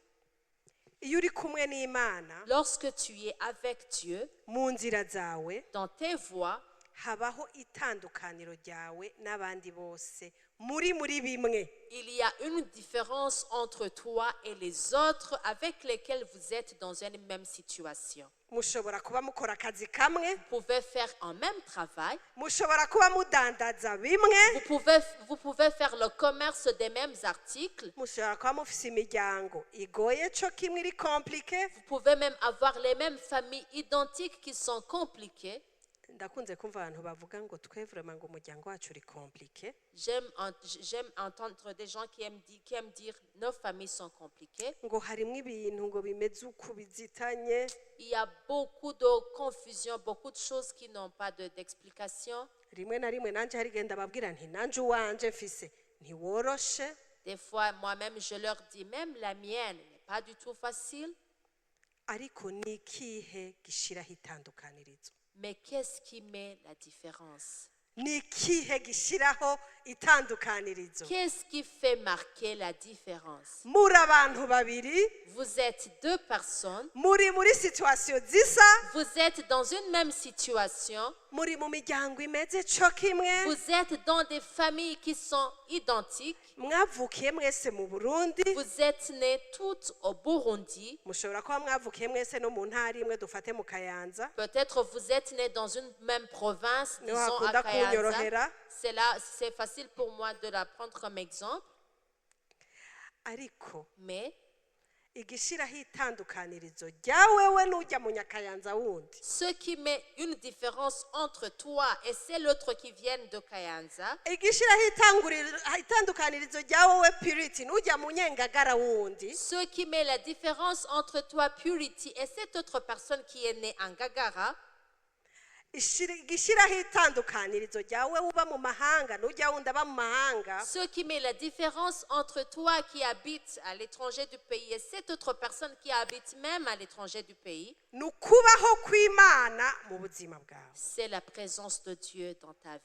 Iyo uri kumwe n'Imana Lorsque tu es avec Dieu, mu nzira zawe, dans tes voies, habaho itandukaniro ryawe n'abandi bose muri bimwe. il y a une différence entre toi et les autres avec lesquels vous êtes dans une même situation. Mushobora kuba mukora akazi kamwe, Vous pouvez faire un même travail, mushobora kuba mudandaza bimwe, vous pouvez faire le commerce des mêmes articles, mushobora kuba mufise imiryango igoye co kimwe iri compliqué. vous pouvez même avoir les mêmes familles identiques qui sont compliquées. Ndakunze kumva abantu bavuga ngo twe vraiment ngo umuryango wacu uri compliqué. J'aime entendre des gens qui aiment dire nos familles sont compliquées. Ngo harimwo ibintu ngo bimeze uku bizitanye. Il y a beaucoup de confusion, beaucoup de choses qui n'ont pas d'explication. Rimwe na rimwe nanje harigenda babwira nti nanje uwanje mfise ntiworoshe, Des fois, moi-même, je leur dis, même la mienne n'est pas du tout facile. ariko ni ikihe gishiraho itandukanirizo? Mais qu'est-ce qui met la différence? Ni ikihe gishiraho itandukanirizo? Qu'est-ce qui fait marquer la différence? Muri abantu babiri, Vous êtes deux personnes, muri situation zisa, vous êtes dans une même situation, muri mu miryango imeze co kimwe, vous êtes dans des familles qui sont identiques, mwavukiye mwese mu Burundi, vous êtes nés toutes au Burundi, mushobora kuba mwavukiye mwese no mu ntara imwe dufate mu Kayanza, peut-être vous êtes nés dans une même province, niho disons à hakunda Kayanza. kunyorohera, C'est facile pour moi de la prendre comme exemple, ariko mais igishiraho itandukanirizo ryawewe n'ujya mu Nyakayanza wundi. Ce qui met une différence entre toi et celle l'autre qui viennent de Kayanza. Igishiraho itandukanirizo ryawewe Purity n'ujya mu Nyengagara wundi. Ce qui met la différence entre toi, Purity, et cette autre personne qui est née en Gagara. Igishiraho itandukanirizo ryawewe uba mu mahanga n'ujya wundi aba mu mahanga. Ce qui met la différence entre toi qui habites à l'étranger du pays et cette autre personne qui habite même à l'étranger du pays, Nukubaho kw'Imana mu buzima bwawe. c'est la présence de Dieu dans ta vie.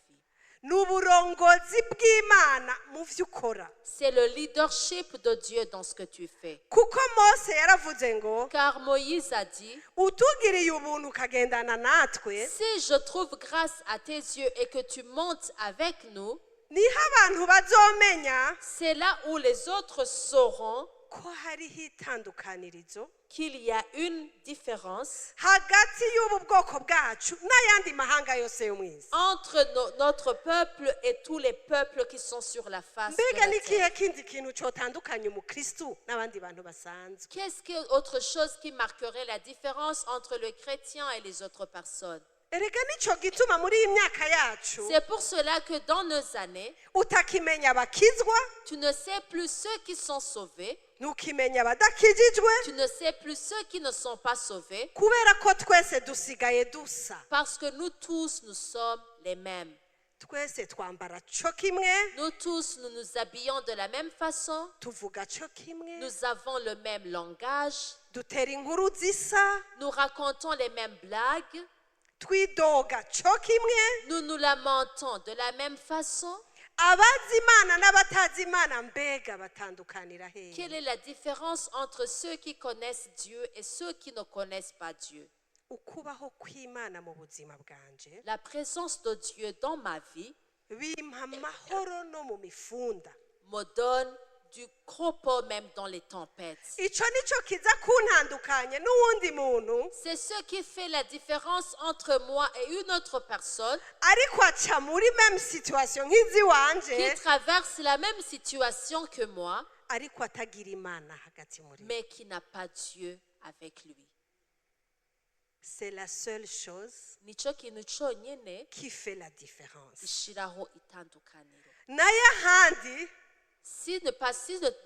N'uburongozi bw'Imana mu vyo ukora. C'est le leadership de Dieu dans ce que tu fais. Kuko Mose yaravuze ngo Car Moïse a dit, utugiriye ubuntu ukagendana natwe si je trouve grâce à tes yeux et que tu montes avec nous, niho abantu bazomenya c'est là où les autres sauront ko hariho itandukanirizo qu'il y a une différence hagati y'ubu bwoko bwacu n'ayandi mahanga yose yo mw'isi. entre notre peuple et tous les peuples qui sont sur la face de Mbega la ni terre. kihe kindi kintu cotandukanya umukristu n'abandi bantu basanzwe? Qu'est-ce que autre chose qui marquerait la différence entre le chrétien et les autres personnes? Erega nico gituma muri iyi myaka yacu C'est pour cela que dans nos années, utakimenya abakizwa tu ne sais plus ceux qui sont sauvés, ntukimenya abadakijijwe tu ne sais plus ceux qui ne sont pas sauvés, kubera ko twese dusigaye dusa. parce que nous tous, nous sommes les mêmes. Twese twambara co kimwe, Nous tous, nous nous habillons de la même façon, tuvuga co kimwe, nous avons le même langage, dutera inkuru zisa, nous racontons les mêmes blagues, twidoga co kimwe. nous nous lamentons de la même façon. Abazi Imana n'abatazi Imana mbega batandukanira hehe? Quelle est la différence entre ceux qui connaissent Dieu et ceux qui ne connaissent pas Dieu? Ukubaho kw'Imana mu buzima bwanje La présence de Dieu dans ma vie bimpa amahoro no mu mifunda. me donne du repos même dans les tempêtes. Ico nico kiza kuntandukanya n'uwundi muntu C'est ce qui fait la différence entre moi et une autre personne ariko aca muri même situation nk'izi wanje qui traverse la même situation que moi, ariko atagira Imana hagati muri. mais qui n'a pas Dieu avec lui. C'est la seule chose Nico kintu cyonyine qui fait la différence. gishiraho itandukaniro. Naye ahandi Si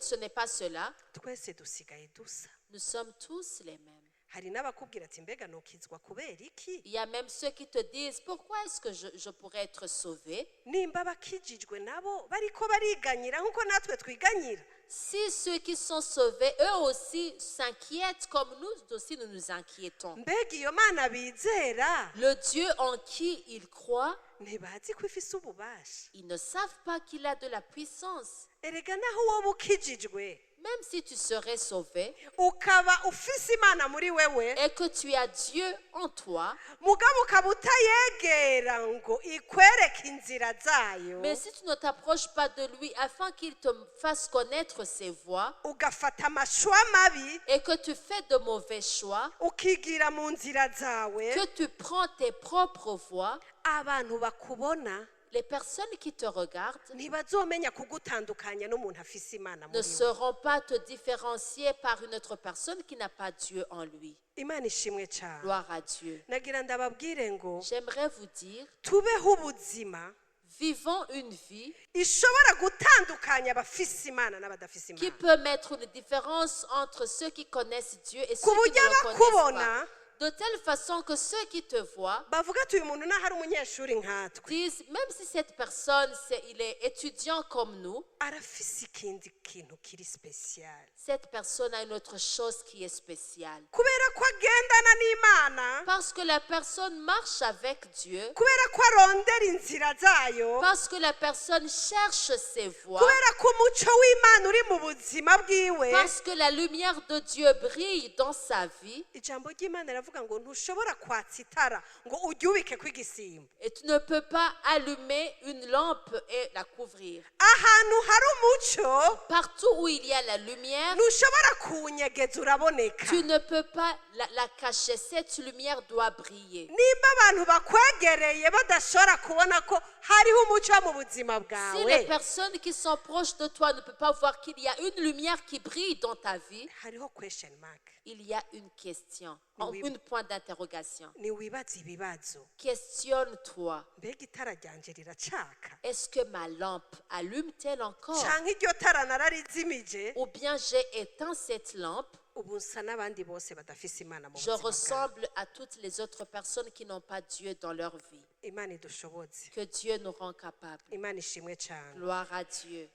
ce n'est pas cela, twese dusigaye dusa. nous sommes tous les mêmes. Hari n'abakubwira ati mbega nokizwa kubera iki? Il y a même ceux qui te disent, pourquoi est-ce que je pourrais être sauvé? Nimba bakijijwe nabo bariko bariganyira nkuko natwe twiganyira. Si ceux qui sont sauvés, eux aussi s'inquiètent comme nous aussi nous nous inquiétons. Mbega iyo Mana bizera Le Dieu en qui ils croient, ntibazi ko ifise ububasha. ils ne savent pas qu'il a de la puissance. Erega naho woba ukijijwe Même si tu serais sauvé ukaba ufise Imana muri wewe et que tu as Dieu en toi, mugabo ukaba utayegera ngo ikwereke inzira zayo, mais si tu ne t'approches pas de lui afin qu'il te fasse connaître ses voies ugafata amashwa mabi et que tu fais de mauvais choix, ukigira mu nzira zawe, que tu prends tes propres voies, abantu bakubona les personnes qui te regardent ntibazomenya kugutandukanya n'umuntu afise Imana ne muri we. sauront pas te différencier par une autre personne qui n'a pas Dieu en lui. Imana ishimwe cyane. Gloire à Dieu. Nagira ndababwire ngo J'aimerais vous dire, tubeho ubuzima vivons une vie ishobora gutandukanya abafise Imana n'abadafise qui Imana, peut mettre une différence entre ceux qui connaissent Dieu et ceux ku qui buryo ne le connaissent abakubona pas. De telle façon que ceux qui te voient bavuga ati uyu muntu naho ari umunyeshuri nkatwe disent, même si cette personne, il est étudiant comme nous, arafise ikindi kintu kiri special, cette personne a une autre chose qui est spéciale. kubera ko agendana n'Imana, Parce que la personne marche avec Dieu, kubera ko arondera inzira zayo, parce que la personne cherche ses voies, kubera ko umuco w'Imana uri mu buzima bwiwe. parce que la lumière de Dieu brille dans sa vie. Ijambo ry'Imana riravuga ngo ntushobora kwatsa itara ngo uryubike kw'igisimba. Et tu ne peux pas allumer une lampe et la couvrir. Ahantu hari umuco Partout où il y a la lumière, ntushobora kuwunyegeza uraboneka. tu ne peux pas la cacher. Cette lumière doit briller. nimba abantu bakwegereye badashobora kubona ko hariho umuco mu buzima Si les bwawe personnes qui sont proches de toi ne peuvent pas voir qu'il y a une lumière qui brille dans ta vie, hariho question mark il y a une question, Oui. un point d'interrogation. niwibaza ibibazo Questionne-toi, mbega itara ryanje riracaka est-ce que ma lampe allume-t-elle encore? canke iryo tara nararizimije Ou bien j'ai éteint cette lampe, ubu nsa n'abandi bose badafise imana mu je buzima bwabo ressemble à toutes les autres personnes qui n'ont pas Dieu dans leur vie. imana idushoboze Que Dieu nous rend capables. imana ishimwe cyane Gloire à Dieu.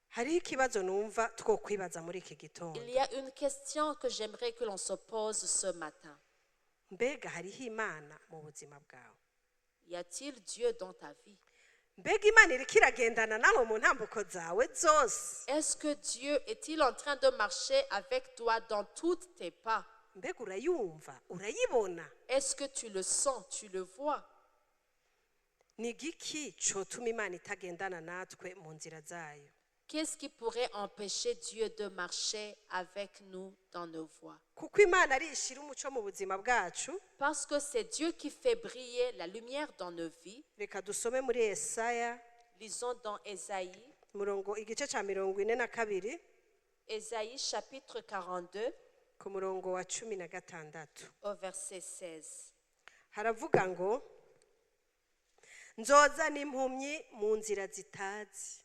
hariho ikibazo numva twokwibaza muri iki gitondo Il y a une question que j'aimerais que l'on se pose ce matin. mbega hariho imana mu buzima bwawe Y a-t-il Dieu dans ta vie? mbega imana iriko iragendana nawe mu ntambuko zawe zose Est-ce que Dieu est-il en train de marcher avec toi dans tous tes pas? mbega urayumva urayibona Est-ce que tu le sens, tu le vois? ni igiki cotuma imana itagendana natwe mu nzira zayo Qu'est-ce qui pourrait empêcher Dieu de marcher avec nous dans nos voies? kuko imana ari ishira umuco mu buzima bwacu Parce que c'est Dieu qui fait briller la lumière dans nos vies. reka dusome muri Yesaya Lisons dans Ésaïe, murongo igice ca 42 Ésaïe chapitre 42 ku murongo wa 16 au verset 16. haravuga ngo nzozana impumyi mu nzira zitazi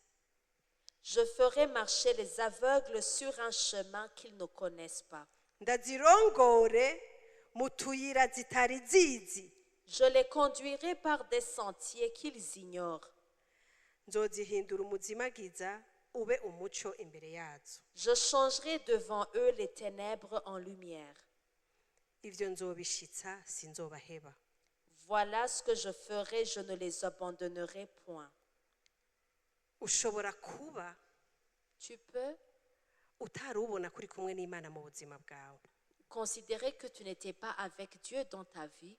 Je ferai marcher les aveugles sur un chemin qu'ils ne connaissent pas. ndazirongore mu tuyira zitari zizi Je les conduirai par des sentiers qu'ils ignorent. nzozihindura umuzimagiza ube umuco imbere yazo Je changerai devant eux les ténèbres en lumière. ivyo nzobishitsa sinzobaheba Voilà ce que je ferai, je ne les abandonnerai point. ushobora kuba Tu peux utari ubona kuri kumwe n'imana mu buzima bwawe considérer que tu n'étais pas avec Dieu dans ta vie.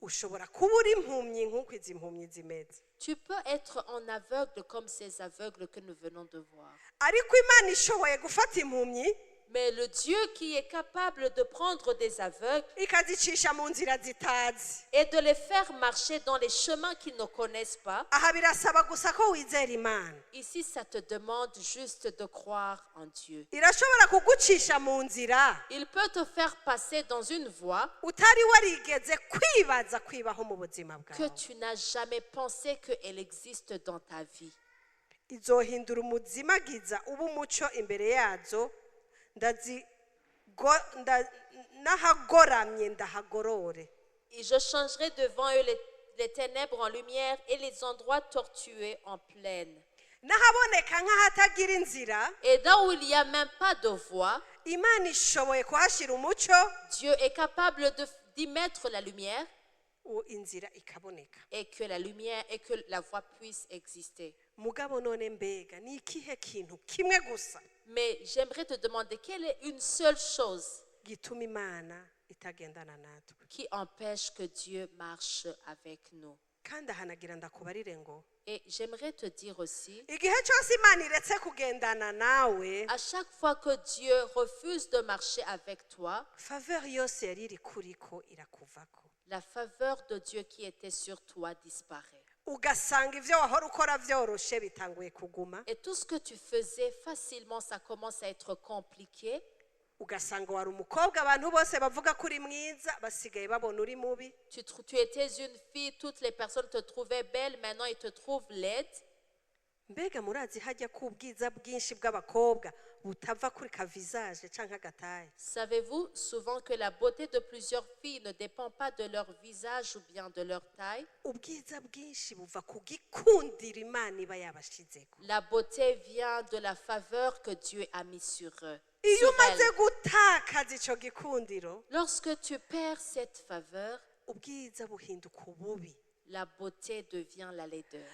ushobora kuba uri impumyi nk'uko izi mpumyi zimeze Tu peux être en aveugle comme ces aveugles que nous venons de voir. ariko imana ishoboye gufata impumyi Mais le Dieu qui est capable de prendre des aveugles ikazicisha mu nzira zitazi et de les faire marcher dans les chemins qu'ils ne connaissent pas, aha birasaba gusa ko wizera imana ici ça te demande juste de croire en Dieu. irashobora kugucisha mu nzira Il peut te faire passer dans une voie utari warigeze kwibaza kwibaho mu buzima que bwawe tu n'as jamais pensé qu'elle existe dans ta vie. izohindura umuzimagiza uba umuco imbere yazo n'ahagoramye ndahagorore Et je changerai devant eux les ténèbres en lumière et les endroits tortueux en plaine. n'ahaboneka nk'ahatagira inzira Et là où il n'y a même pas de voie, imana ishoboye kuhashyira umuco Dieu est capable d'y mettre la lumière inzira ikaboneka et que la lumière et que la voie puisse exister. mugabo none mbega ni ikihe kintu kimwe gusa Mais j'aimerais te demander quelle est une seule chose gituma imana itagendana natwe qui empêche que Dieu marche avec nous. kandi ahanagira ndakubarire ngo Et j'aimerais te dire aussi, igihe cyose imana iretse kugendana nawe à chaque fois que Dieu refuse de marcher avec toi, faveur yose yari iri kuriko irakuvako la faveur de Dieu qui était sur toi disparaît. ugasanga ivyo wahora ukora vyoroshe bitanguye kuguma Et tout ce que tu faisais facilement, ça commence à être compliqué. ugasanga wari umukobwa abantu bose bavuga ko uri mwiza basigaye babona uri mubi Tu étais une fille, toutes les personnes te trouvaient belle, maintenant ils te trouvent laide. mbega murazi hajya ko ubwiza bwinshi bw'abakobwa butava kuri ka visage canke agataye Savez-vous souvent que la beauté de plusieurs filles ne dépend pas de leur visage ou bien de leur taille? ubwiza bwinshi buva ku gikundiro imana iba yabashizeko La beauté vient de la faveur que Dieu a mis sur eux. iyo Sur umaze elles. gutakaza ico gikundiro Lorsque tu perds cette faveur, ubwiza buhinduka ububi la beauté devient la laideur.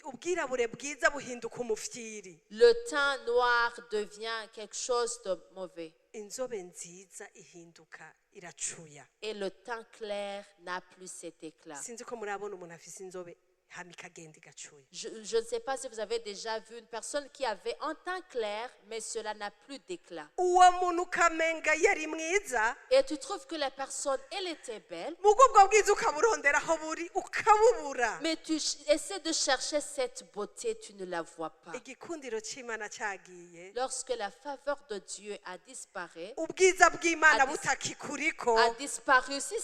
ubwirabure bwiza buhinduka umufyiri Le teint noir devient quelque chose de mauvais. inzobe nziza ihinduka iracuya Et le teint clair n'a plus cet éclat. sinzi ko murabona umuntu afise inzobe hama ikagenda igacuye. Je ne sais pas si vous avez déjà vu une personne qui avait un teint clair, mais cela n'a plus d'éclat. Uwo muntu ukamenga yari mwiza, Et tu trouves que la personne, elle était belle, mugo ubwo bwiza ukaburondera aho buri ukabubura. mais tu essaies de chercher cette beauté, tu ne la vois pas. Igikundiro c'Imana cagiye, Lorsque la faveur de Dieu a disparu, ubwiza bw'Imana A dis- butakikuriko, a disparu, si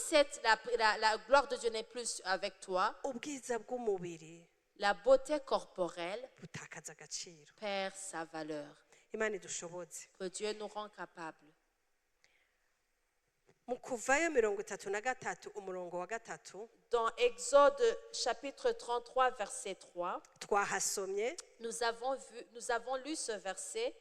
la gloire de Dieu n'est plus avec toi, ubwiza bw'umubiri la beauté corporelle butakaza agaciro. perd sa valeur. Imana idushoboze. Que Dieu nous rend capables. Mu Kuvayo 33 umurongo wa 3 Dans Exode chapitre 33, verset 3, twahasomye, nous avons lu ce verset.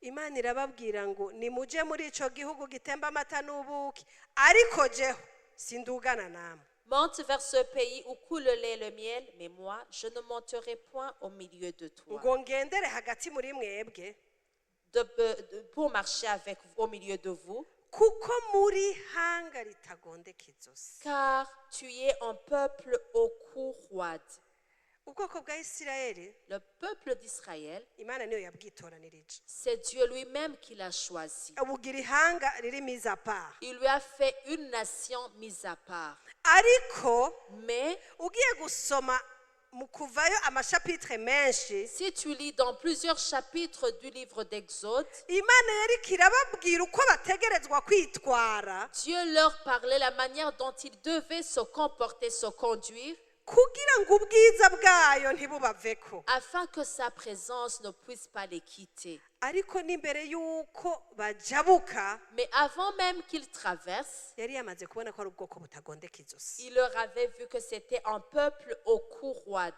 Imana irababwira ngo nimuje muri ico gihugu gitemba amata n'ubuki, ariko jeho sindugana namwe. Monte vers ce pays où coule le lait et le miel, mais moi, je ne monterai point au milieu de toi. Ngo ngendere hagati muri mwebwe, Pour marcher avec vous, au milieu de vous, kuko muri hanga ritagondeka izosi. car tu es un peuple au cou roide. Ubwoko bwa Isirayeli, Le peuple d'Israël, Imana niyo yabwitoranirije. c'est Dieu lui-même qui l'a choisi. Ubugira ihanga riri mise à part. Il lui a fait une nation mise à part. Ariko Mais ugiye gusoma mu Kuvayo amashapitre menshi, si tu lis dans plusieurs chapitres du livre d'Exode, Imana yariko irababwira uko bategerezwa kwitwara Dieu leur parlait la manière dont ils devaient se comporter, se conduire, kugira ngo ubwiza bwayo ntibubaveko. afin que sa présence ne puisse pas les quitter. Ariko n'imbere y'uko bajabuka, Mais avant même qu'ils traversent, yari yamaze kubona ko ari ubwoko butagondeka izosi. il leur avait vu que c'était un peuple au cou roide.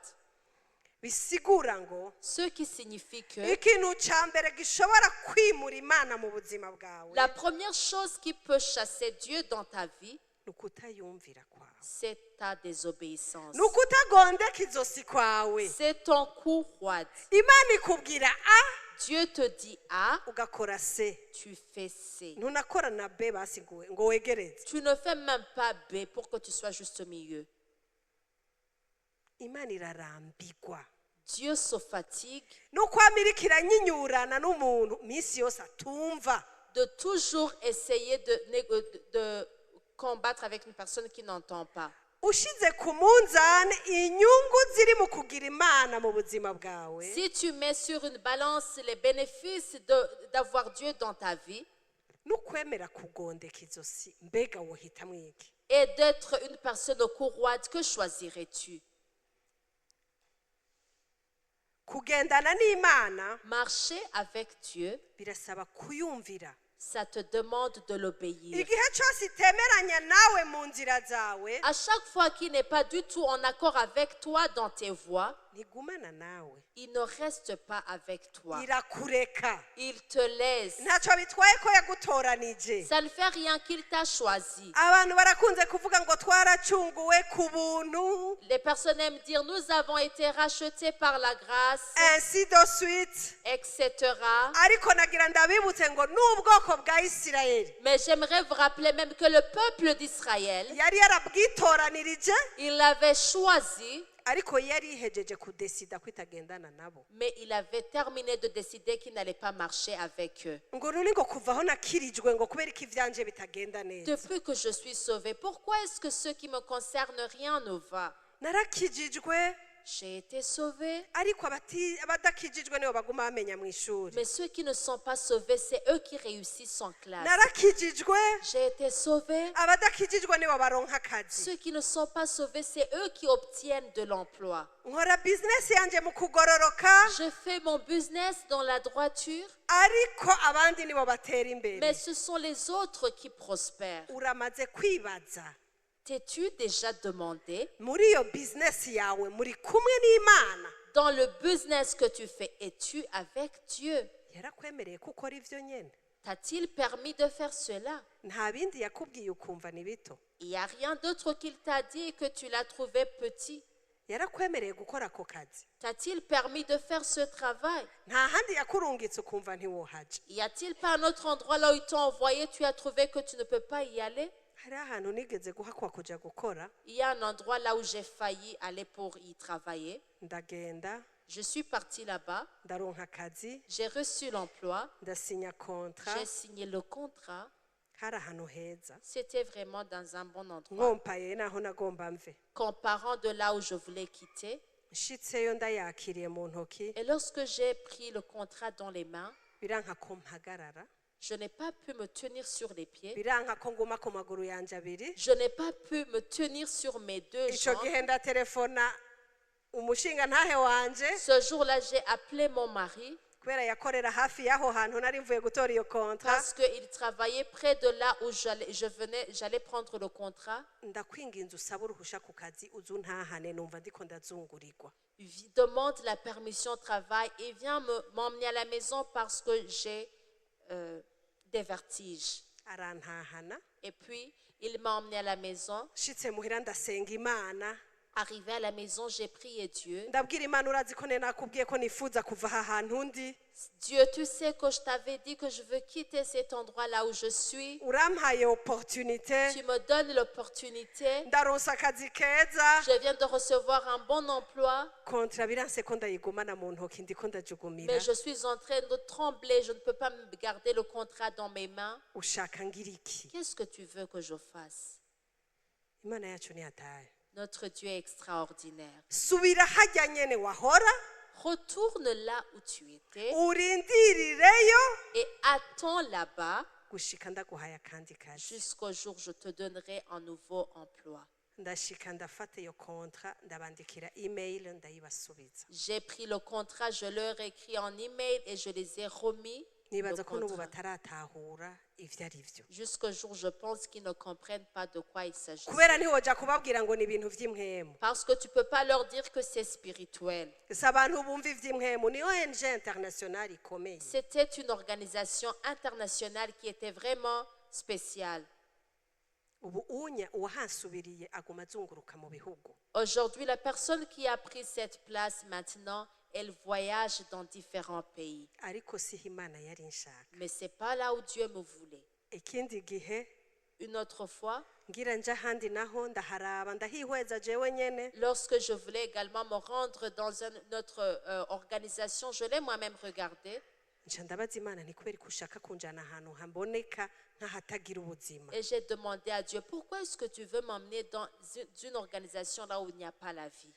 Bisigura ngo Ce qui signifie que ikintu ca mbere gishobora kwimura Imana mu buzima bwawe la première chose qui peut chasser Dieu dans ta vie, ni ukutayumvira kwawe, c'est ta désobéissance. ni ukutagondeka izosi kwawe. C'est ton cou roide. Imana ikubwira A, Dieu te dit A, ugakora C, tu fais C. ntunakora na B basi ngo wegereze. Tu ne fais même pas B pour que tu sois juste au milieu. Imana irarambirwa Dieu se fatigue nuko Amerika iranyinyurana n'umuntu minsi yose atumva. de toujours essayer de combattre avec une personne qui n'entend pas. Ushize ku munzani inyungu ziri mu kugira Imana mu buzima bwawe, Si tu mets sur une balance les bénéfices d'avoir Dieu dans ta vie n'ukwemera kugondeka izosi, mbega wohitamwo iki? et d'être une personne au cou roide, que choisirais-tu? Kugendana n'Imana Marcher avec Dieu, birasaba kuyumvira. ça te demande de l'obéir. Igihe cyose itemeranya nawe mu nzira zawe, À chaque fois qu'il n'est pas du tout en accord avec toi dans tes voies, ntigumana nawe, il ne reste pas avec toi. irakureka. Il te laisse. Ntacyo bitwaye ko yagutoranije. Ça ne fait rien qu'il t'a choisi. Abantu barakunze kuvuga ngo twaracunguwe ku buntu, Les personnes aiment dire, nous avons été rachetés par la grâce, ainsi de suite. etc. Ariko nagira ndabibutse ngo n'ubwoko bwa Isirayeli Mais j'aimerais vous rappeler même que le peuple d'Israël, yari yarabwitoranirije, il l'avait choisi, ariko yari ihejeje kudesida ko itagendana nabo. mais il avait terminé de décider qu'il n'allait pas marcher avec eux. Ngo nuni ngo kuva aho nakirijwe ngo kubera ko ivyanje bitagenda neza. Depuis que je suis sauvée, pourquoi est-ce que ce qui me concerne, rien ne va? Narakijijwe, J'ai été sauvée, ariko abadakijijwe nibo baguma bamenya mu ishuri. mais ceux qui ne sont pas sauvés, c'est eux qui réussissent en classe. Narakijijwe, J'ai été sauvée, abadakijijwe nibo baronka akazi. ceux qui ne sont pas sauvés, c'est eux qui obtiennent de l'emploi. Nkora business yanje mu kugororoka, Je fais mon business dans la droiture, ariko abandi nibo batera imbere. mais ce sont les autres qui prospèrent. Uramaze kwibaza, T'es-tu déjà demandé, muri iyo business yawe muri kumwe n'Imana? dans le business que tu fais, es-tu avec Dieu? Yarakwemereye ko ukora ivyo nyene? T'a-t-il permis de faire cela? Nta bindi yakubwiye ukumva ni bito? Il n'y a rien d'autre qu'il t'a dit et que tu l'as trouvé petit. Yarakwemereye gukora ako kazi? T'a-t-il permis de faire ce travail? Nta handi yakurungitse ukumva ntiwohaje? Y a-t-il pas un autre endroit là où ils t'ont envoyé, tu as trouvé que tu ne peux pas y aller? hari ahantu nigeze guhakwa kuja gukora Il y a un endroit là où j'ai failli aller pour y travailler. ndagenda Je suis partie là-bas. ndaronka akazi J'ai reçu l'emploi. ndasinya kontra J'ai signé le contrat. hari ahantu heza C'était vraiment dans un bon endroit. nkompaye naho nagomba mve Comparant de là où je voulais quitter. nshitseyo ndayakiriye mu ntoki Et lorsque j'ai pris le contrat dans les mains, biranka ko mpagarara je n'ai pas pu me tenir sur les pieds. biranka ko nguma ku maguru yanje abiri Je n'ai pas pu me tenir sur mes deux ico jambes. gihe ndatelefona umushinga ntahe wanje Ce jour-là, j'ai appelé mon mari kubera yakorera hafi y'aho hantu nari mvuye gutora iyo kontra parce qu'il travaillait près de là où j'allais prendre le contrat. ndakwinginze usaba uruhusha ku kazi uzu ntahane numva ndiko ndazungurirwa Il demande la permission de travail et vient m'emmener à la maison parce que j'ai des vertiges. arantahana Et puis, il m'a emmené à la maison. nshitse muhira ndasenga imana Arrivé à la maison, j'ai prié Dieu. ndabwira imana urazi ko nakubwiye ko nifuza kuva aha hantu ndi Dieu, tu sais que je t'avais dit que je veux quitter cet endroit-là où je suis. urampaye opportunité Tu me donnes l'opportunité. ndaronsa akazi keza Je viens de recevoir un bon emploi, kontra biranse ko ndayigumana mu ntoki ndiko ndajugumira mais je suis en train de trembler. Je ne peux pas me garder le contrat dans mes mains. ushaka ngira iki Qu'est-ce que tu veux que je fasse? imana yacu ntiyataye Notre Dieu est extraordinaire. subira hajya nyene wahora Retourne là où tu étais urindirireyo et attends là-bas gushika ndaguhaye akandi kazi jusqu'au jour où je te donnerai un nouveau emploi. ndashika ndafata iyo kontra ndabandikira email ndayibasubiza J'ai pris le contrat, je leur ai écrit en email et je les ai remis. Le nibaza ko n'ubu contrat. bataratahura ivyo ari vyo Jusqu'au jour, je pense qu'ils ne comprennent pas de quoi il s'agit. kubera ntiwoja kubabwira ngo ni ibintu vy'imwemu Parce que tu ne peux pas leur dire que c'est spirituel. si abantu bumva ivy'imwemu ni ONG international ikomeye C'était une organisation internationale qui était vraiment spéciale. ubu uwahansubiriye aguma azunguruka mu bihugu Aujourd'hui, la personne qui a pris cette place maintenant, elle voyage dans différents pays. ariko siho imana yari nshaka Mais ce n'est pas là où Dieu me voulait. ikindi gihe Une autre fois, ngira nje ahandi naho ndaharaba ndahihweza jewe nyene lorsque je voulais également me rendre dans une autre organisation, je l'ai moi-même regardé nca ndabaza imana ni kubera ko ushaka kunjana ahantu haboneka nk'ahatagira ubuzima et j'ai demandé à Dieu, pourquoi est-ce que tu veux m'emmener dans une organisation là où il n'y a pas la vie?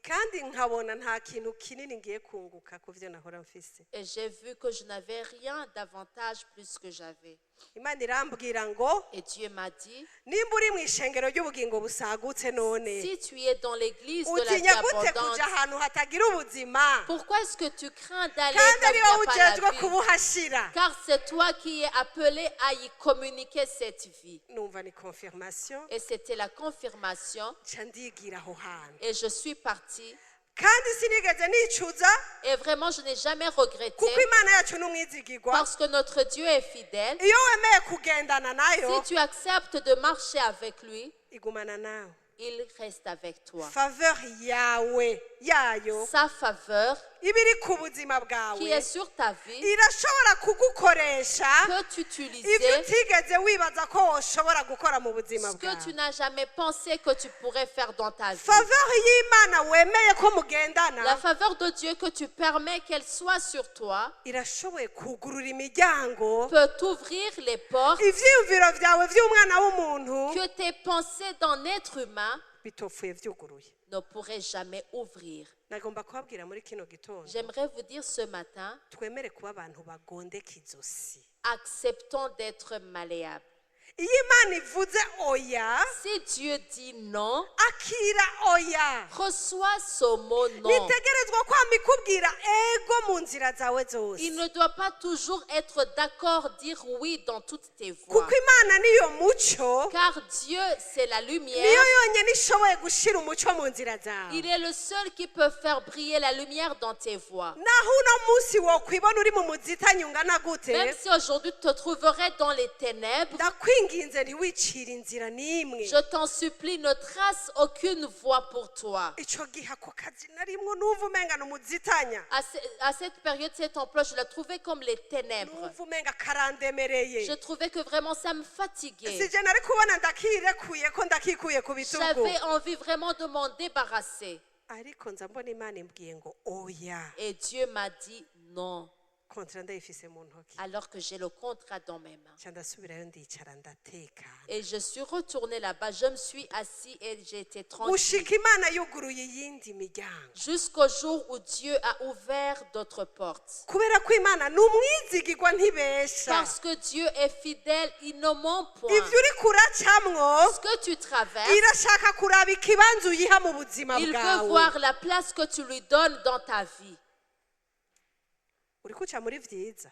kandi nkabona nta kintu kinini ngiye kunguka ku byo nahora mfise Et j'ai vu que je n'avais rien d'avantage plus que j'avais. imana irambwira ngo Et Dieu m'a dit, nimba uri mu ishengero ry'ubugingo busagutse none si tu es dans l'église de la vie utinya gute abondante, kuja ahantu hatagira ubuzima pourquoi est-ce que tu crains d'aller kandi là où ari il n'y wowe a pas la ujejwe vie? kubuhashira Car c'est toi qui es appelé à y communiquer cette vie. numva ni confirmation Et c'était la confirmation. nca ndigira aho hantu Et je suis partie. kandi sinigeze nicuza Et vraiment, je n'ai jamais regretté. kuko imana yacu ni umwizigirwa Parce que notre Dieu est fidèle. iyo wemeye kugendana nayo Si tu acceptes de marcher avec lui, igumana nawe il reste avec toi. faveur yayo Sa faveur iba iri ku buzima qui bwawe est sur ta vie irashobora kugukoresha peut t'utiliser ibyo utigeze wibaza ko woshobora gukora mu buzima ce que tu bwawe n'as jamais pensé que tu pourrais faire dans ta vie. faveur y'imana wemeye ko La mugendana faveur de Dieu que tu permets qu'elle soit sur toi irashoboye kugurura imiryango peut t'ouvrir les portes ivyiyumviro vyawe vy'umwana w'umuntu que tes pensées d'un être humain bitopfuye vyuguruye ne pourraient jamais ouvrir. nagomba kubabwira muri kino gitondo J'aimerais vous dire ce matin, twemere kuba abantu bagondeka izosi acceptons d'être malléables. iyo imana ivuze oya Si Dieu dit non, akira oya reçois ce mot non. nitegerezwa kwama ikubwira ego mu nzira zawe zose Il ne doit pas toujours être d'accord, dire oui dans toutes tes voies. kuko imana niyo muco Car Dieu, c'est la niyo lumière. yonyine ishoboye gushira umuco mu nzira zawe Il est le seul qui peut faire briller la lumière dans tes voies. naho uno munsi wokwibona uri mu muzitanye ungana gute Même si aujourd'hui tu te trouverais dans les ténèbres, ndakwinginze ndakwinginze ntiwicire inzira n'imwe Je t'en supplie, ne trace aucune voie pour toi. icyo gihe ako kazi narimwo n'uva umengana umuzitanya À cette période, cet emploi, je la trouvais comme les ténèbres. n'uva umenga karandemereye Je trouvais que vraiment ça me fatiguait. sije nari kubona ndakirekuye ko ndakikuye ku bitugu J'avais envie vraiment de m'en débarrasser. ariko nza mbona imana imbwiye ngo oya Et Dieu m'a dit non, kontra ndayifise mu ntoki alors que j'ai le contrat dans mes mains. nca ndasubirayo ndicara ndatekana Et je suis retournée là-bas, je me suis assis et j'ai été tranquille. gushika imana yuguruye iyindi miryango Jusqu'au jour où Dieu a ouvert d'autres portes. kubera ko imana ni umwizigirwa ntibesha Parce que Dieu est fidèle, il ne ment point. ibyo uri kuracamwo Ce que tu traverses, irashaka kuraba ikibanza uyiha mu buzima il veut bwawe voir la place que tu lui donnes dans ta vie. uri kuca muri vyiza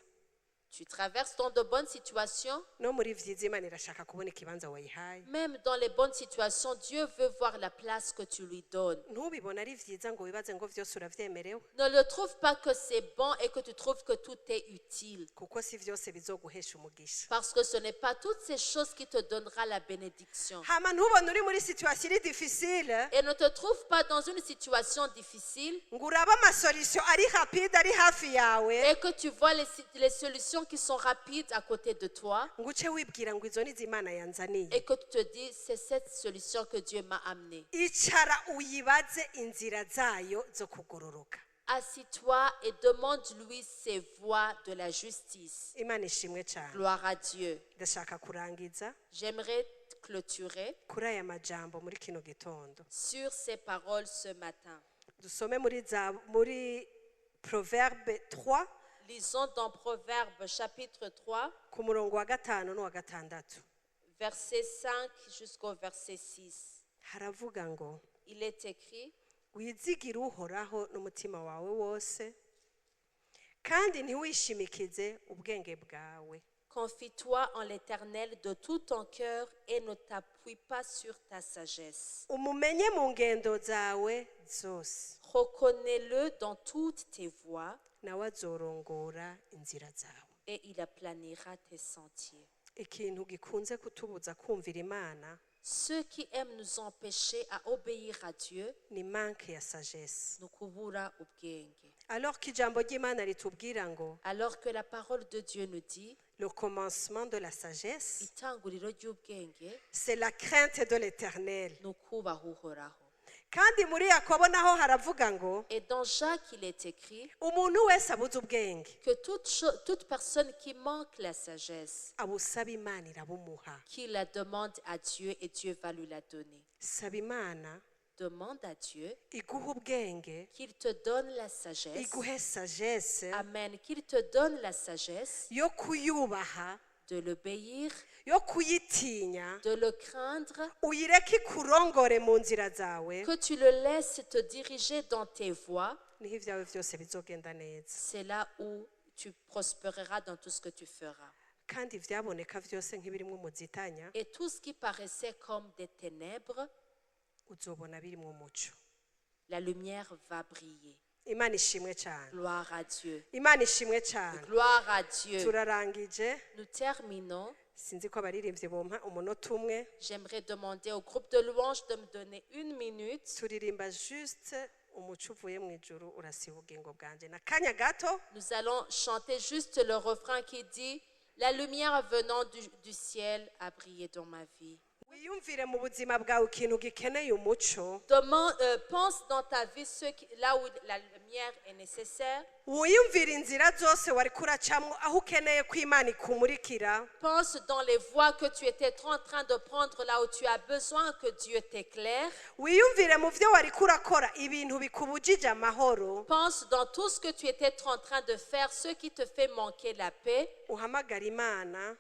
Tu traverses dans de bonnes situations. no muri vyiza imana irashaka kubona ikibanza wayihaye Même dans les bonnes situations, Dieu veut voir la place que tu lui donnes. ntubibona ari vyiza ngo wibaze ngo vyose uravyemerewe Ne le trouve pas que c'est bon et que tu trouves que tout est utile. kuko si vyose bizoguhesha umugisha Parce que ce n'est pas toutes ces choses qui te donnera la bénédiction. hama ntubone uri muri situation iri difficile Et ne te trouve pas dans une situation difficile ngo urabe amasolution ari rapide ari hafi yawe et que tu vois les solutions qui sont rapides à côté de toi ngo uce wibwira ngo izo nizo imana yanzaniye et que tu te dis c'est cette solution que Dieu m'a amenée. icara uyibaze inzira zayo zo kugororoka Assis-toi et demande-lui ses voies de la justice. imana ishimwe cyane Gloire à Dieu. ndashaka kurangiza J'aimerais clôturer kuri aya majambo muri kino gitondo sur ces paroles ce matin. dusome muri proverbe 3 Lisons dans Proverbes chapitre 3, ku murongo wa gatanu n'uwa gatandatu verset 5 jusqu'au verset 6. haravuga ngo Il est écrit, wizigire uhoraho n'umutima wawe wose kandi ntiwishimikize ubwenge bwawe confie-toi en l'Éternel de tout ton cœur et ne t'appuie pas sur ta sagesse. umumenye mu ngendo zawe zose Reconnais-le dans toutes tes voies nawe azorongora inzira zawe et il aplanira tes sentiers. ikintu gikunze kutubuza kumvira imana Ceux qui aiment nous empêcher à obéir à Dieu, ni manke ya sagesse nous kubura ubwenge. alors ko ijambo ry'imana ritubwira ngo Alors que la parole de Dieu nous dit, le commencement de la sagesse itanguriro ry'ubwenge c'est la crainte de l'éternel ni ukubaha uhoraho. kandi muri yakobo naho haravuga ngo Et dans Jacques, il est écrit umuntu wese abuze ubwenge que toute personne qui manque la sagesse, abusaba imana irabumuha qui la demande à Dieu et Dieu va lui la donner. saba imana Demande à Dieu iguhe ubwenge qu'il te donne la sagesse. iguhe sagesse Amen. Qu'il te donne la sagesse yo kuyubaha de l'obéir, yo kuyitinya de le craindre, uyireke ikurongore mu nzira zawe que tu le laisses te diriger dans tes voies. niho ibyawe byose bizogenda neza C'est là où tu prospéreras dans tout ce que tu feras. kandi ibyaboneka byose nk'ibirimo umuzitanya Et tout ce qui paraissait comme des ténèbres, uzobona birimo umuco la lumière va briller. imana ishimwe cyane Gloire à Dieu. imana ishimwe cyane Gloire à Dieu. turarangije Nous terminons. sinzi ko abaririmbyi bompa umunota umwe J'aimerais demander au groupe de louanges de me donner 1 minute. turirimba juste umuco uvuye mu ijuru urasiba ubugingo bwanjye na kanya gato Nous allons chanter juste le refrain qui dit « La lumière venant du ciel a brillé dans ma vie ». wiyumvire mu buzima bwawe ikintu gikeneye umuco Pense dans ta vie là où la lumière est nécessaire. wiyumvire inzira zose wari kuracamwo aho ukeneye ko imana ikumurikira Pense dans les voies que tu étais en train de prendre là où tu as besoin que Dieu t'éclaire. wiyumvire mu byo wari kurakora ibintu bikubujije amahoro Pense dans tout ce que tu étais en train de faire, ce qui te fait manquer la paix. uhamagara imana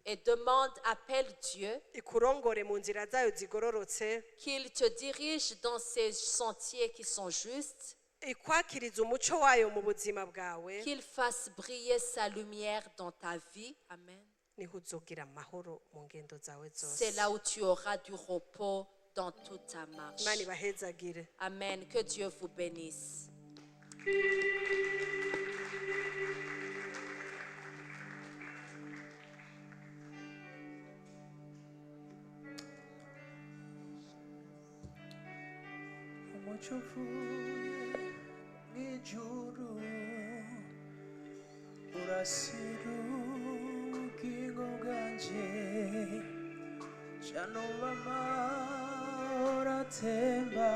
Et demande, appelle Dieu, ikurongore mu nzira zayo zigororotse qu'il te dirige dans ces sentiers qui sont justes, ikwakiriza umuco wayo mu buzima bwawe qu'il fasse briller sa lumière dans ta vie. Amen. niho uzogira amahoro mu ngendo zawe C'est zose là où tu auras du repos dans toute ta marche. imana ibahezagire Amen. Que Dieu vous bénisse. umuco uvuye mw'ijuru urasira ubugingo bwanje canumva amahoro atemba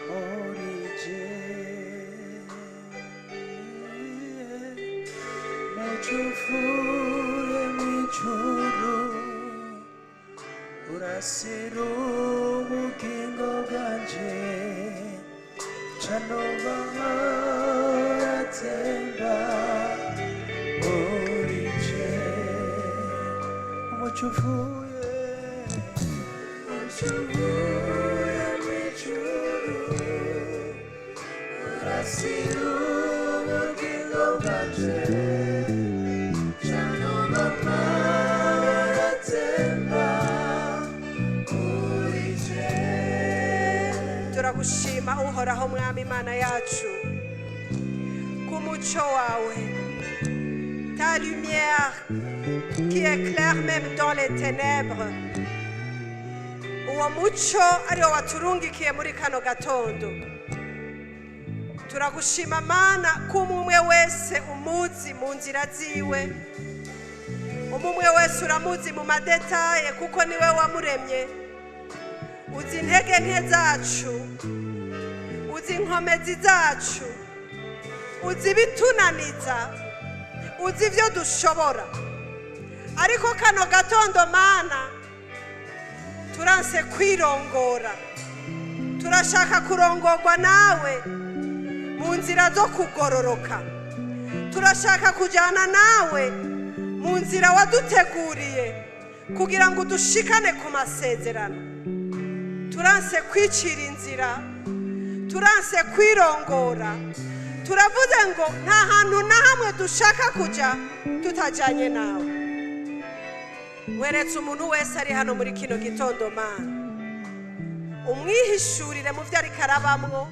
muri je umuco uvuye mw'ijuru urasira ubugingo bwanje canumva amahoro atemba muri je umuco uvuye mw'ijuru urasira ubugingo bwanje canumva amahoro atemba muri je. turagushima uhoraho mwami imana yacu ku muco wawe, ta lumière qui éclaire même dans les ténèbres. Uwo muco ariwo waturungikiye muri kano gatondo. Turagushima mana ko umwe wese umuzi mu nzira ziwe, umwe wese uramuzi mu madetaye kuko niwe wamuremye. Uzi intege nke zacu, uzi inkomezi zacu, uzi ibitunaniza, uzi ibyo dushobora. Ariko kano gatondo mana turanse kwirongora, turashaka kurongorwa nawe mu nzira zo kugororoka. Turashaka kujyana nawe mu nzira waduteguriye kugira ngo dushikane ku masezerano. Turanse kwicira inzira, turanse kwirongora. Turavuze ngo nta hantu na hamwe dushaka kujya tutajyanye nawe. Weretse umuntu wese ari hano muri kino gitondo mana, umwihishurire mu byo ariko arabamwo,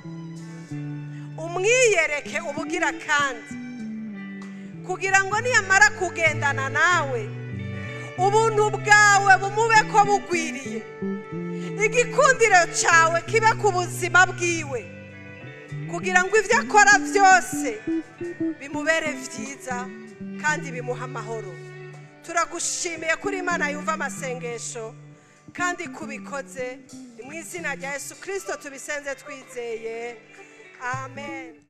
umwiyereke ubugira kandi, kugira ngo niyamara kugendana nawe ubuntu bwawe bumube ko bugwiriye, igikundiro cyawe kibe ku buzima bwiwe, kugira ngo ibyo akora byose bimubere byiza kandi bimuha amahoro. Turagushimiye kuri Imana yumva amasengesho kandi kubikoze mu izina rya Yesu Kristo tubisenze twizeye, amen.